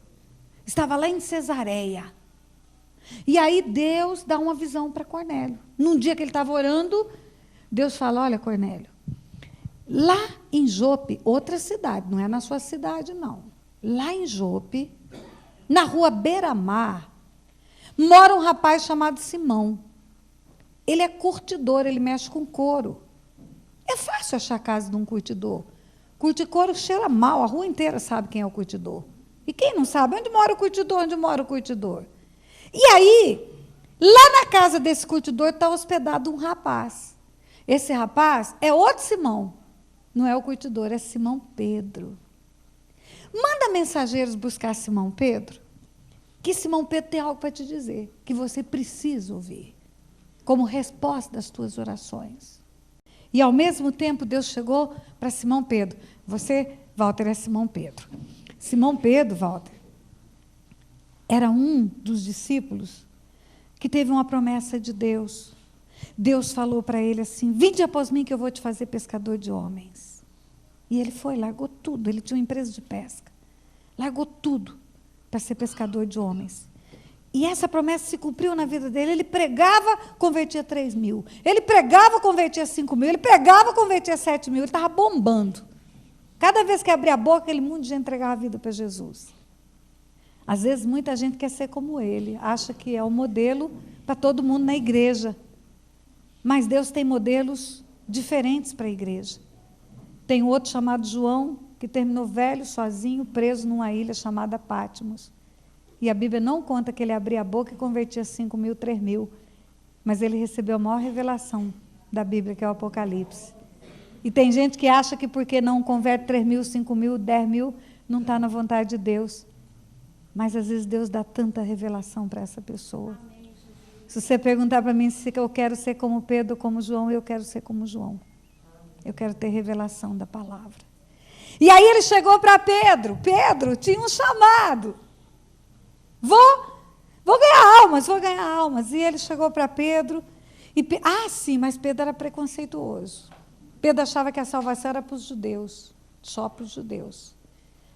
Estava lá em Cesareia. E aí Deus dá uma visão para Cornélio. Num dia que ele estava orando, Deus fala, olha, Cornélio, lá em Jope, outra cidade, não é na sua cidade, não. Lá em Jope, na rua Beira-Mar, mora um rapaz chamado Simão. Ele é curtidor, ele mexe com couro. É fácil achar a casa de um curtidor. Curte couro cheira mal, a rua inteira sabe quem é o curtidor. E quem não sabe, onde mora o curtidor, onde mora o curtidor? E aí, lá na casa desse curtidor está hospedado um rapaz. Esse rapaz é outro Simão. Não é o curtidor, é Simão Pedro. Manda mensageiros buscar Simão Pedro, que Simão Pedro tem algo para te dizer, que você precisa ouvir, como resposta das tuas orações. E, ao mesmo tempo, Deus chegou para Simão Pedro. Você, Walter, é Simão Pedro. Simão Pedro, Walter, era um dos discípulos que teve uma promessa de Deus. Deus falou para ele assim: vinde após mim que eu vou te fazer pescador de homens. E ele foi, largou tudo. Ele tinha uma empresa de pesca. Largou tudo para ser pescador de homens. E essa promessa se cumpriu na vida dele. Ele pregava, convertia 3.000. Ele pregava, convertia 5.000. Ele pregava, convertia 7.000. Ele estava bombando. Cada vez que abria a boca, aquele mundo de entregar a vida para Jesus. Às vezes, muita gente quer ser como ele. Acha que é o modelo para todo mundo na igreja. Mas Deus tem modelos diferentes para a igreja. Tem outro chamado João, que terminou velho, sozinho, preso numa ilha chamada Patmos. E a Bíblia não conta que ele abria a boca e convertia 5.000, 3.000. Mas ele recebeu a maior revelação da Bíblia, que é o Apocalipse. E tem gente que acha que porque não converte 3.000, 5.000, 10.000, não está na vontade de Deus. Mas às vezes Deus dá tanta revelação para essa pessoa. Se você perguntar para mim se eu quero ser como Pedro ou como João, eu quero ser como João. Eu quero ter revelação da palavra. E aí ele chegou para Pedro. Pedro tinha um chamado. Vou ganhar almas. E ele chegou para Pedro. Sim, mas Pedro era preconceituoso. Pedro achava que a salvação era para os judeus, só para os judeus.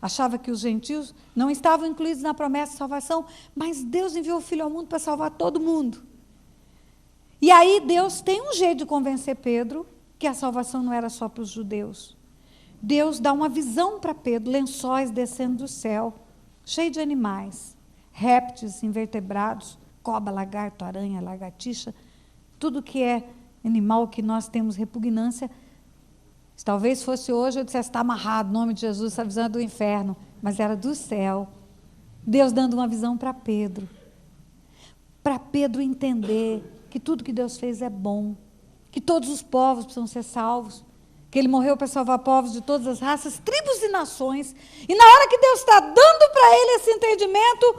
Achava que os gentios não estavam incluídos na promessa de salvação, mas Deus enviou o Filho ao mundo para salvar todo mundo. E aí Deus tem um jeito de convencer Pedro que a salvação não era só para os judeus. Deus dá uma visão para Pedro, lençóis descendo do céu, cheio de animais, répteis, invertebrados, cobra, lagarto, aranha, lagartixa, tudo que é animal que nós temos repugnância. Se talvez fosse hoje, eu dissesse, está amarrado, em nome de Jesus, essa visão é do inferno, mas era do céu. Deus dando uma visão para Pedro entender que tudo que Deus fez é bom, que todos os povos precisam ser salvos, que Ele morreu para salvar povos de todas as raças, tribos e nações. E na hora que Deus está dando para ele esse entendimento,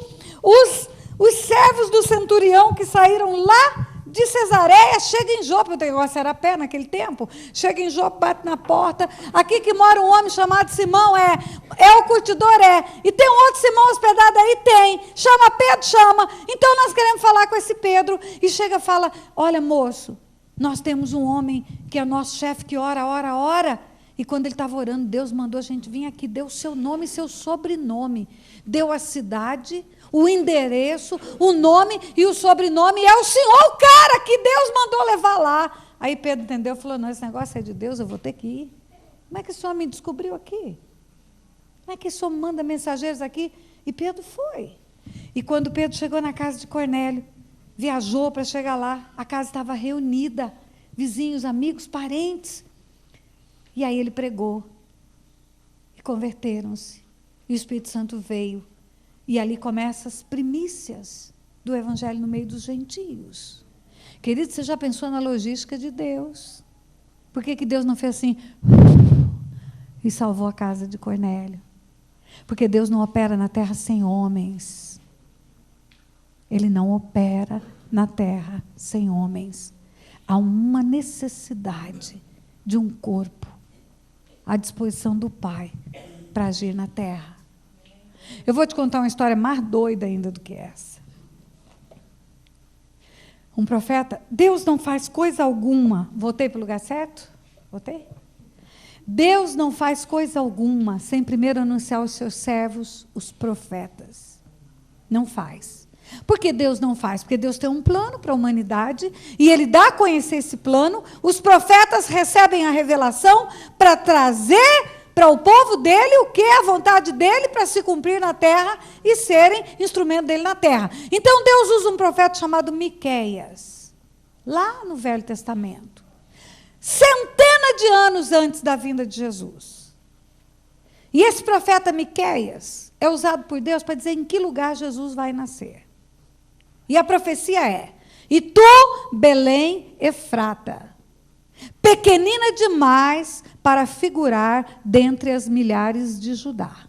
os servos do centurião que saíram lá de Cesareia, chega em Jope, o negócio era a pé naquele tempo, chega em Jope, bate na porta, aqui que mora um homem chamado Simão, é o curtidor, e tem um outro Simão hospedado aí, tem, chama Pedro, chama, então nós queremos falar com esse Pedro, e chega e fala, olha moço, nós temos um homem que é nosso chefe, que ora, e quando ele estava orando, Deus mandou a gente vir aqui, deu o seu nome e seu sobrenome, deu a cidade, o endereço, o nome e o sobrenome, e é o senhor o cara que Deus mandou levar lá. Aí Pedro entendeu, falou, não, esse negócio é de Deus, eu vou ter que ir. Como é que o senhor me descobriu aqui? Como é que o senhor manda mensageiros aqui? E Pedro foi. E quando Pedro chegou na casa de Cornélio, viajou para chegar lá, a casa estava reunida, vizinhos, amigos, parentes. E aí ele pregou, e converteram-se, e o Espírito Santo veio, e ali começam as primícias do Evangelho no meio dos gentios. Querido, você já pensou na logística de Deus? Por que Deus não fez assim, e salvou a casa de Cornélio? Porque Deus não opera na terra sem homens. Ele não opera na terra sem homens. Há uma necessidade de um corpo à disposição do Pai para agir na terra. Eu vou te contar uma história mais doida ainda do que essa. Um profeta, Deus não faz coisa alguma. Voltei para o lugar certo? Voltei? Deus não faz coisa alguma sem primeiro anunciar aos seus servos, os profetas. Não faz. Por que Deus não faz? Porque Deus tem um plano para a humanidade e Ele dá a conhecer esse plano. Os profetas recebem a revelação para trazer para o povo dele o que é a vontade dele para se cumprir na terra e serem instrumento dele na terra. Então Deus usa um profeta chamado Miqueias, lá no Velho Testamento, centenas de anos antes da vinda de Jesus. E esse profeta Miqueias é usado por Deus para dizer em que lugar Jesus vai nascer. E a profecia é, e tu, Belém Efrata, pequenina demais para figurar dentre as milhares de Judá.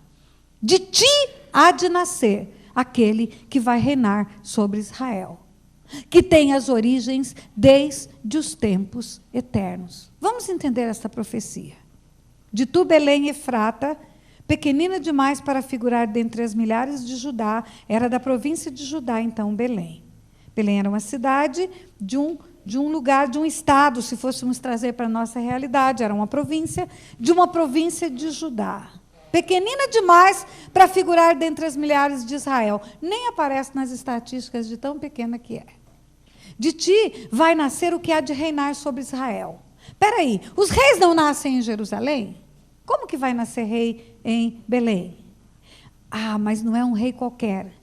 De ti há de nascer aquele que vai reinar sobre Israel. que tem as origens desde os tempos eternos. Vamos entender essa profecia. De tu, Belém Efrata, pequenina demais para figurar dentre as milhares de Judá, era da província de Judá, então, Belém. Belém era uma cidade de um lugar, de um estado, se fôssemos trazer para a nossa realidade, era uma província, de uma província de Judá. Pequenina demais para figurar dentre as milhares de Israel. Nem aparece nas estatísticas de tão pequena que é. De ti vai nascer o que há de reinar sobre Israel. Espera aí, os reis não nascem em Jerusalém? Como que vai nascer rei em Belém? Ah, mas não é um rei qualquer.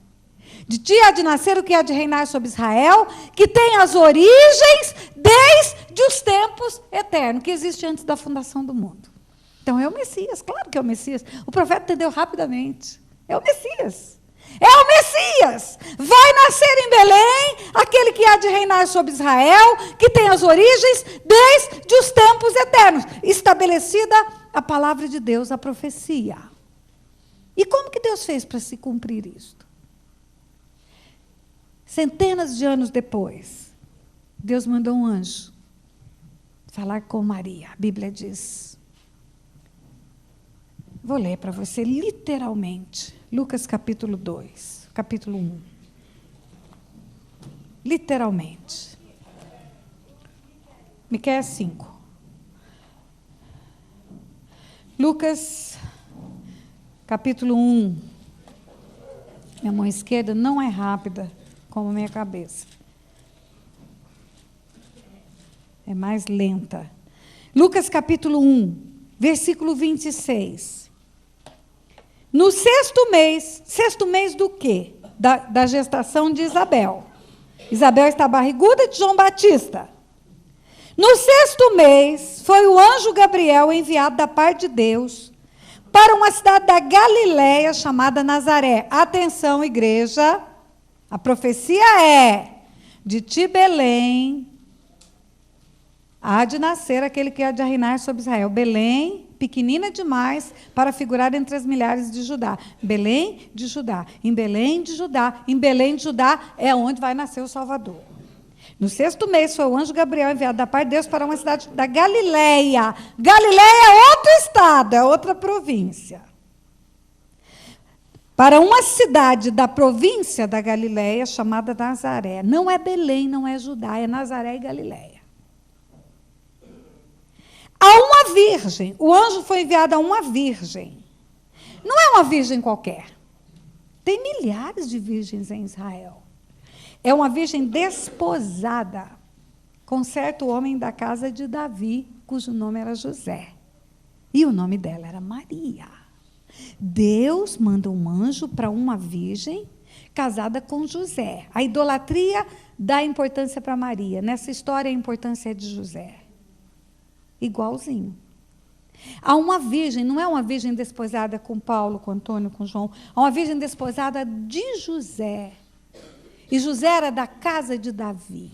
De ti há de nascer o que há de reinar sobre Israel, que tem as origens desde os tempos eternos, que existe antes da fundação do mundo. Então é o Messias, claro que é o Messias. O profeta entendeu rapidamente. É o Messias. É o Messias. Vai nascer em Belém aquele que há de reinar sobre Israel, que tem as origens desde os tempos eternos. Estabelecida a palavra de Deus, a profecia. E como que Deus fez para se cumprir isto? Centenas de anos depois, Deus mandou um anjo falar com Maria. A Bíblia diz. Vou ler para você literalmente. Lucas capítulo 2, capítulo 1. Literalmente. Miqueias 5. Lucas capítulo 1. Minha mão esquerda não é rápida como a minha cabeça. É mais lenta. Lucas capítulo 1, versículo 26. No sexto mês do quê? Da gestação de Isabel. Isabel está barriguda de João Batista. No sexto mês, foi o anjo Gabriel enviado da parte de Deus para uma cidade da Galiléia chamada Nazaré. Atenção, igreja, a profecia é: de ti, Belém, há de nascer aquele que há de reinar sobre Israel. Belém, pequenina demais para figurar entre as milhares de Judá. Belém de Judá. Em Belém de Judá. Em Belém de Judá é onde vai nascer o Salvador. No sexto mês foi o anjo Gabriel enviado da parte de Deus para uma cidade da Galiléia. Galiléia é outro estado, é outra província. Para uma cidade da província da Galiléia chamada Nazaré. Não é Belém, não é Judá, é Nazaré e Galiléia. A uma virgem. O anjo foi enviado a uma virgem. Não é uma virgem qualquer. Tem milhares de virgens em Israel. É uma virgem desposada com certo homem da casa de Davi, cujo nome era José. E o nome dela era Maria. Deus manda um anjo para uma virgem casada com José. A idolatria dá importância para Maria. Nessa história, a importância é de José. Igualzinho. Há uma virgem, não é uma virgem desposada com Paulo, com Antônio, com João. Há uma virgem desposada de José. E José era da casa de Davi.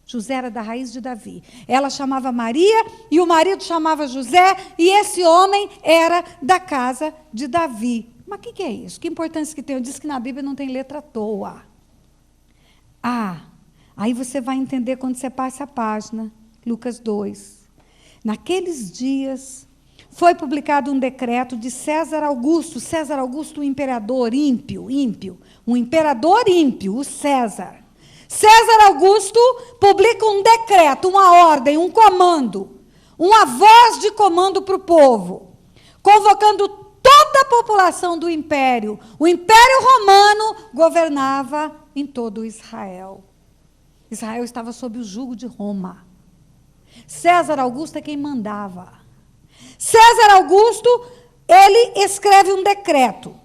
José era da raiz de Davi. Ela chamava Maria e o marido chamava José. E esse homem era da casa de Davi. Mas o que é isso? Que importância que tem? Eu disse que na Bíblia não tem letra à toa. Aí você vai entender quando você passa a página. Lucas 2. Naqueles dias, foi publicado um decreto de César Augusto, o imperador ímpio, um imperador ímpio, o César. César Augusto publica um decreto, uma ordem, um comando, uma voz de comando para o povo, convocando toda a população do império. O Império Romano governava em todo Israel. Israel estava sob o jugo de Roma. César Augusto é quem mandava. César Augusto, ele escreve um decreto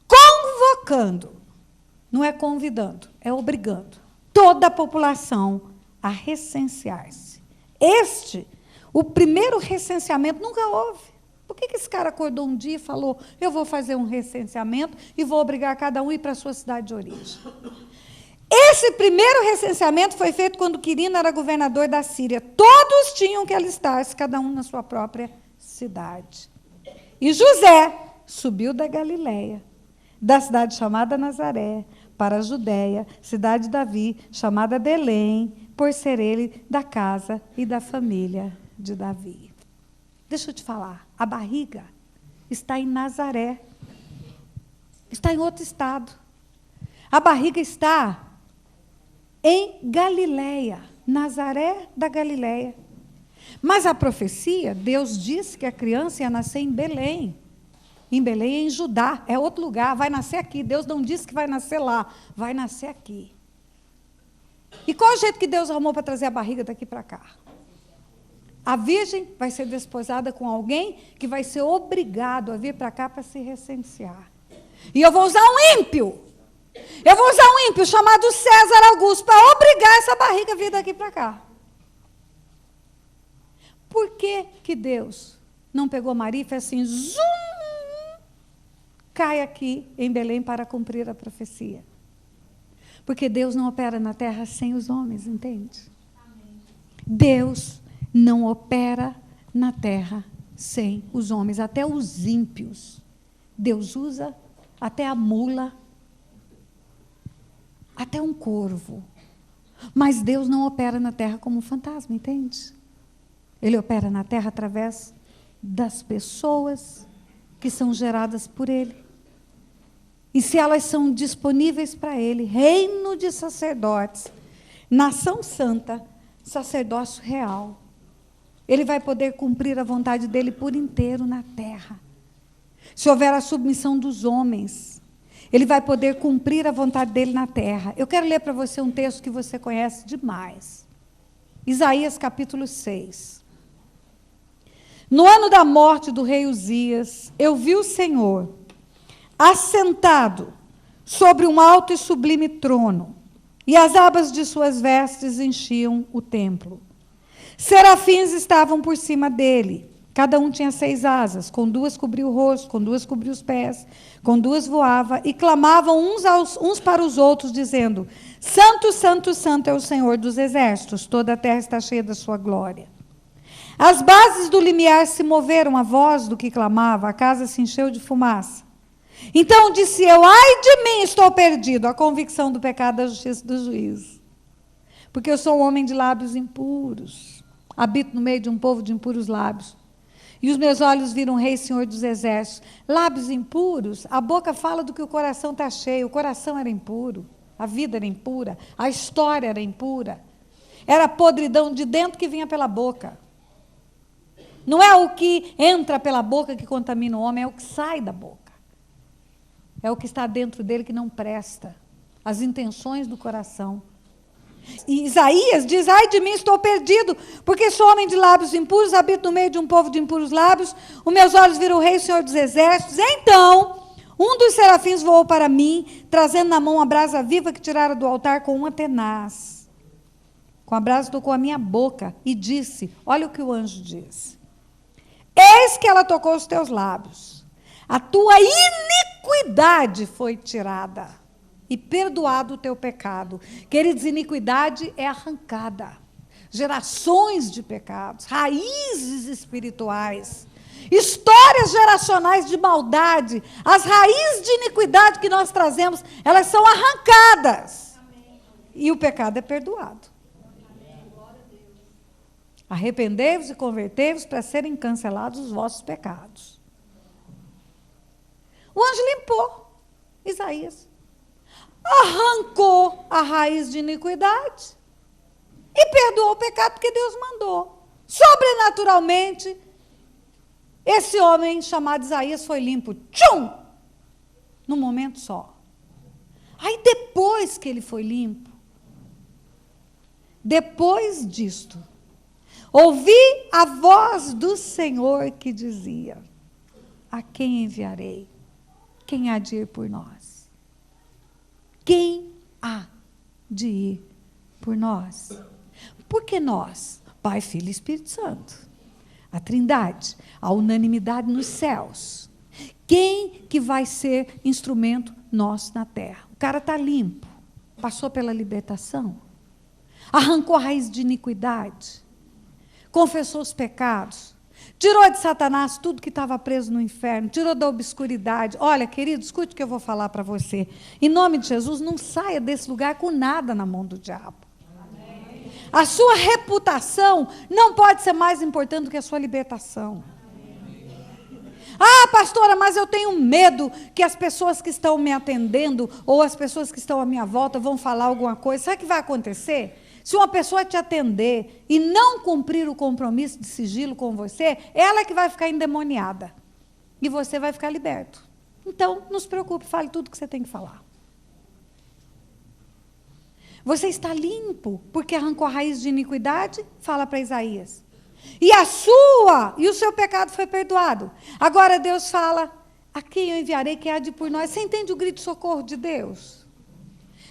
convocando, não é convidando, é obrigando toda a população a recensear-se. O primeiro recenseamento nunca houve. Por que esse cara acordou um dia e falou: eu vou fazer um recenseamento e vou obrigar cada um a ir para a sua cidade de origem? Esse primeiro recenseamento foi feito quando Quirino era governador da Síria. Todos tinham que alistar-se, cada um na sua própria cidade. E José subiu da Galiléia, da cidade chamada Nazaré, para a Judéia, cidade de Davi, chamada Belém, por ser ele da casa e da família de Davi. Deixa eu te falar, a barriga está em Nazaré, está em outro estado. A barriga está em Galileia, Nazaré da Galileia. Mas a profecia, Deus disse que a criança ia nascer em Belém. Em Belém, em Judá, é outro lugar, vai nascer aqui. Deus não disse que vai nascer lá, vai nascer aqui. E qual é o jeito que Deus arrumou para trazer a barriga daqui para cá? A virgem vai ser desposada com alguém que vai ser obrigado a vir para cá para se recensear. E eu vou usar um ímpio. Eu vou usar um ímpio chamado César Augusto para obrigar essa barriga a vir daqui para cá. Por que que Deus não pegou Maria e fez assim, zum, cai aqui em Belém para cumprir a profecia? Porque Deus não opera na terra sem os homens, entende? Amém. Deus não opera na terra sem os homens, até os ímpios. Deus usa até a mula, até um corvo. Mas Deus não opera na terra como um fantasma, entende? Ele opera na terra através das pessoas que são geradas por Ele. E se elas são disponíveis para Ele, reino de sacerdotes, nação santa, sacerdócio real, Ele vai poder cumprir a vontade dEle por inteiro na terra. Se houver a submissão dos homens, Ele vai poder cumprir a vontade dEle na terra. Eu quero ler para você um texto que você conhece demais. Isaías capítulo 6. No ano da morte do rei Uzias, eu vi o Senhor assentado sobre um alto e sublime trono, e as abas de suas vestes enchiam o templo. Serafins estavam por cima dele, cada um tinha 6 asas, com 2 cobria o rosto, com 2 cobria os pés, com 2 voava, e clamavam uns para os outros, dizendo, Santo, Santo, Santo é o Senhor dos exércitos, toda a terra está cheia da sua glória. As bases do limiar se moveram à voz do que clamava, a casa se encheu de fumaça. Então disse eu, ai de mim, estou perdido, a convicção do pecado, da justiça e do juízo. Porque eu sou um homem de lábios impuros, habito no meio de um povo de impuros lábios. E os meus olhos viram o Rei Senhor dos Exércitos. Lábios impuros, a boca fala do que o coração está cheio, o coração era impuro, a vida era impura, a história era impura. Era a podridão de dentro que vinha pela boca. Não é o que entra pela boca que contamina o homem, é o que sai da boca. É o que está dentro dele que não presta. As intenções do coração. E Isaías diz, ai de mim, estou perdido, porque sou homem de lábios impuros, habito no meio de um povo de impuros lábios, os meus olhos viram o Rei, o Senhor dos Exércitos. Então, um dos serafins voou para mim, trazendo na mão a brasa viva que tirara do altar com uma tenaz. Com a brasa tocou a minha boca e disse, olha o que o anjo disse. Eis que ela tocou os teus lábios. A tua iniquidade foi tirada e perdoado o teu pecado. Queridos, iniquidade é arrancada. Gerações de pecados, raízes espirituais, histórias geracionais de maldade, as raízes de iniquidade que nós trazemos, elas são arrancadas. Amém. E o pecado é perdoado. Arrependei-vos e convertei-vos para serem cancelados os vossos pecados. O anjo limpou Isaías. Arrancou a raiz de iniquidade e perdoou o pecado porque Deus mandou. Sobrenaturalmente, esse homem chamado Isaías foi limpo. Tchum! Num momento só. Aí depois que ele foi limpo, depois disto, ouvi a voz do Senhor que dizia, a quem enviarei? Quem há de ir por nós? Quem há de ir por nós? Porque nós, Pai, Filho e Espírito Santo, a Trindade, a unanimidade nos céus. Quem que vai ser instrumento nosso na terra? O cara está limpo, passou pela libertação, arrancou a raiz de iniquidade, confessou os pecados, Tirou de Satanás tudo que estava preso no inferno, tirou da obscuridade. Olha, querido, escute o que eu vou falar para você. Em nome de Jesus, não saia desse lugar com nada na mão do diabo. Amém. A sua reputação não pode ser mais importante do que a sua libertação. Ah, pastora, mas eu tenho medo que as pessoas que estão me atendendo ou as pessoas que estão à minha volta vão falar alguma coisa. Sabe o que vai acontecer? Se uma pessoa te atender e não cumprir o compromisso de sigilo com você, ela é que vai ficar endemoniada. E você vai ficar liberto. Então, não se preocupe, fale tudo o que você tem que falar. Você está limpo porque arrancou a raiz de iniquidade? Fala para Isaías. E o seu pecado foi perdoado. Agora Deus fala, a quem eu enviarei, quem há de ir por nós? Você entende o grito de socorro de Deus?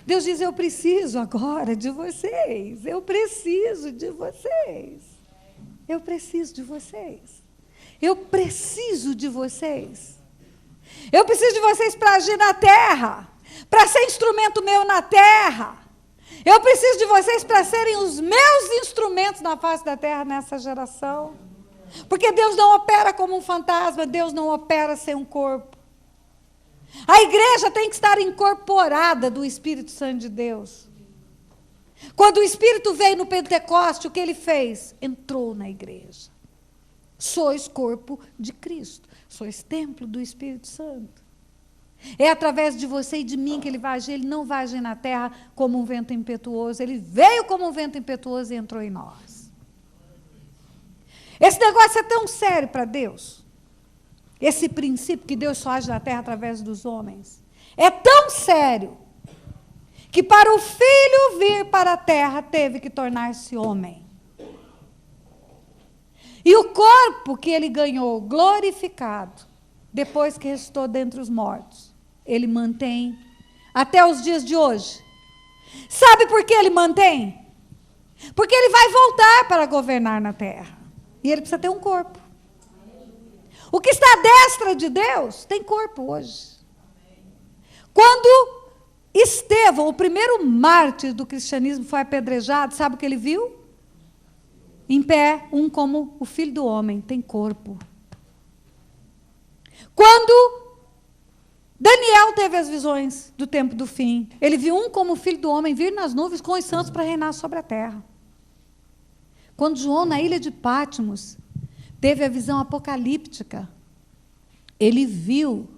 Deus diz, eu preciso agora de vocês. Eu preciso de vocês. Eu preciso de vocês. Eu preciso de vocês. Eu preciso de vocês para agir na terra. Para ser instrumento meu na terra. Eu preciso de vocês para serem os meus instrumentos na face da terra nessa geração. Porque Deus não opera como um fantasma. Deus não opera sem um corpo. A igreja tem que estar incorporada do Espírito Santo de Deus. Quando o Espírito veio no Pentecoste, o que ele fez? Entrou na igreja. Sois corpo de Cristo. Sois templo do Espírito Santo. É através de você e de mim que ele vai agir. Ele não vai agir na terra como um vento impetuoso. Ele veio como um vento impetuoso e entrou em nós. Esse negócio é tão sério para Deus. Esse princípio que Deus só age na terra através dos homens. É tão sério que para o Filho vir para a terra teve que tornar-se homem. E o corpo que ele ganhou glorificado, depois que ressuscitou dentre os mortos, ele mantém até os dias de hoje. Sabe por que ele mantém? Porque ele vai voltar para governar na terra. E ele precisa ter um corpo. O que está à destra de Deus tem corpo hoje. Quando Estevão, o primeiro mártir do cristianismo, foi apedrejado, sabe o que ele viu? Em pé, um como o Filho do Homem, tem corpo. Quando Daniel teve as visões do tempo do fim, ele viu um como o Filho do Homem vir nas nuvens com os santos para reinar sobre a terra. Quando João, na ilha de Patmos, teve a visão apocalíptica, ele viu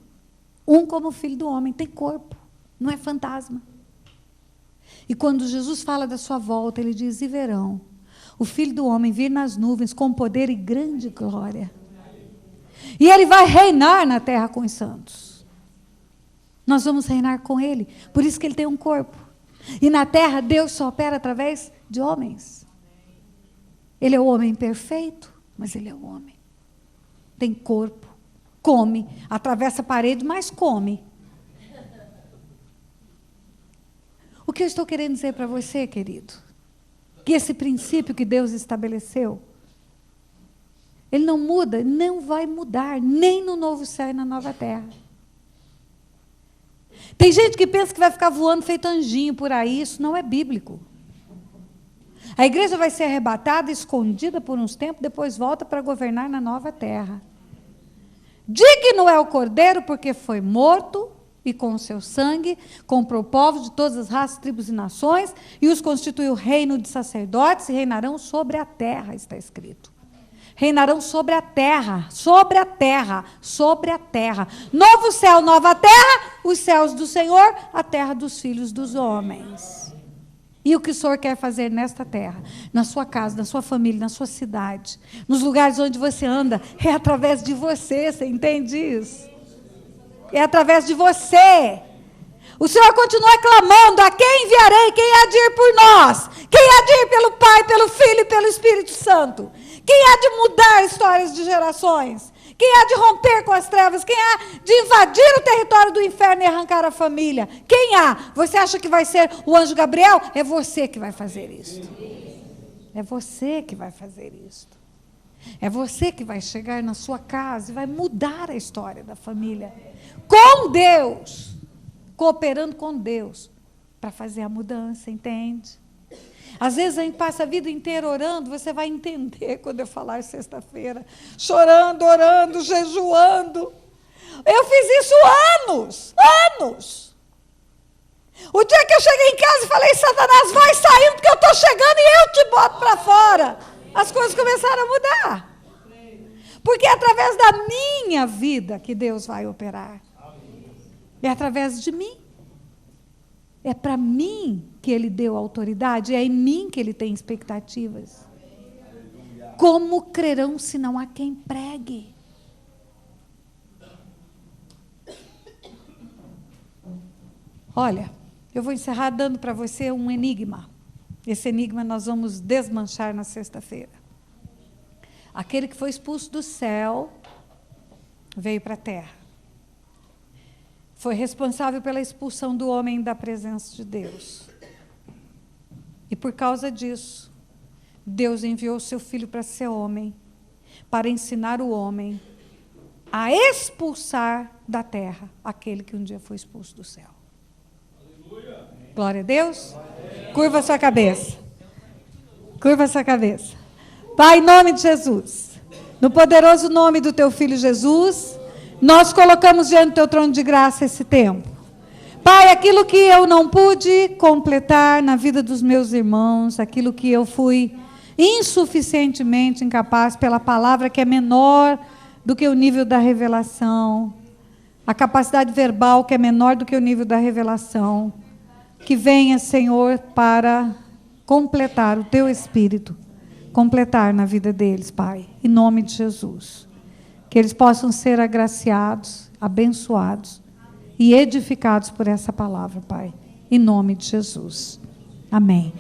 um como o Filho do Homem, tem corpo, não é fantasma. E quando Jesus fala da sua volta, ele diz, e verão o Filho do Homem vir nas nuvens com poder e grande glória. E ele vai reinar na terra com os santos. Nós vamos reinar com ele, por isso que ele tem um corpo. E na terra Deus só opera através de homens. Ele é o homem perfeito, mas ele é o homem. Tem corpo, come, atravessa a parede, mas come. O que eu estou querendo dizer para você, querido? Que esse princípio que Deus estabeleceu, ele não muda, não vai mudar, nem no novo céu e na nova terra. Tem gente que pensa que vai ficar voando feito anjinho por aí, isso não é bíblico. A igreja vai ser arrebatada, escondida por uns tempos, depois volta para governar na nova terra. Digno é o Cordeiro, porque foi morto, e com o seu sangue comprou povos de todas as raças, tribos e nações, e os constituiu reino de sacerdotes, e reinarão sobre a terra, está escrito. Reinarão sobre a terra, sobre a terra, sobre a terra. Novo céu, nova terra, os céus do Senhor, a terra dos filhos dos homens. E o que o Senhor quer fazer nesta terra, na sua casa, na sua família, na sua cidade, nos lugares onde você anda, é através de você, você entende isso? É através de você. O Senhor continua clamando, a quem enviarei, quem há de ir por nós? Quem há de ir pelo Pai, pelo Filho e pelo Espírito Santo? Quem há de mudar histórias de gerações? Quem há de romper com as trevas? Quem há de invadir o território do inferno e arrancar a família? Quem há? Você acha que vai ser o anjo Gabriel? É você que vai fazer isso. É você que vai fazer isso. É você que vai chegar na sua casa e vai mudar a história da família. Com Deus. Cooperando com Deus. Para fazer a mudança, entende? Às vezes a gente passa a vida inteira orando, você vai entender quando eu falar sexta-feira. Chorando, orando, jejuando. Eu fiz isso anos. O dia que eu cheguei em casa e falei, Satanás, vai saindo porque eu estou chegando e eu te boto para fora. As coisas começaram a mudar. Porque é através da minha vida que Deus vai operar. É através de mim. É para mim que Ele deu autoridade, é em mim que Ele tem expectativas. Como crerão se não há quem pregue? Olha, eu vou encerrar dando para você um enigma. Esse enigma nós vamos desmanchar na sexta-feira. Aquele que foi expulso do céu veio para a terra. Foi responsável pela expulsão do homem da presença de Deus. E por causa disso, Deus enviou o seu filho para ser homem, para ensinar o homem a expulsar da terra aquele que um dia foi expulso do céu. Aleluia. Glória a Deus. Curva a sua cabeça. Curva a sua cabeça. Pai, em nome de Jesus, no poderoso nome do teu filho Jesus, nós colocamos diante do teu trono de graça esse tempo. Pai, aquilo que eu não pude completar na vida dos meus irmãos, aquilo que eu fui insuficientemente incapaz pela palavra que é menor do que o nível da revelação, a capacidade verbal que é menor do que o nível da revelação, que venha, Senhor, para completar o teu Espírito, completar na vida deles, Pai, em nome de Jesus. Que eles possam ser agraciados, abençoados e edificados por essa palavra, Pai. Em nome de Jesus. Amém.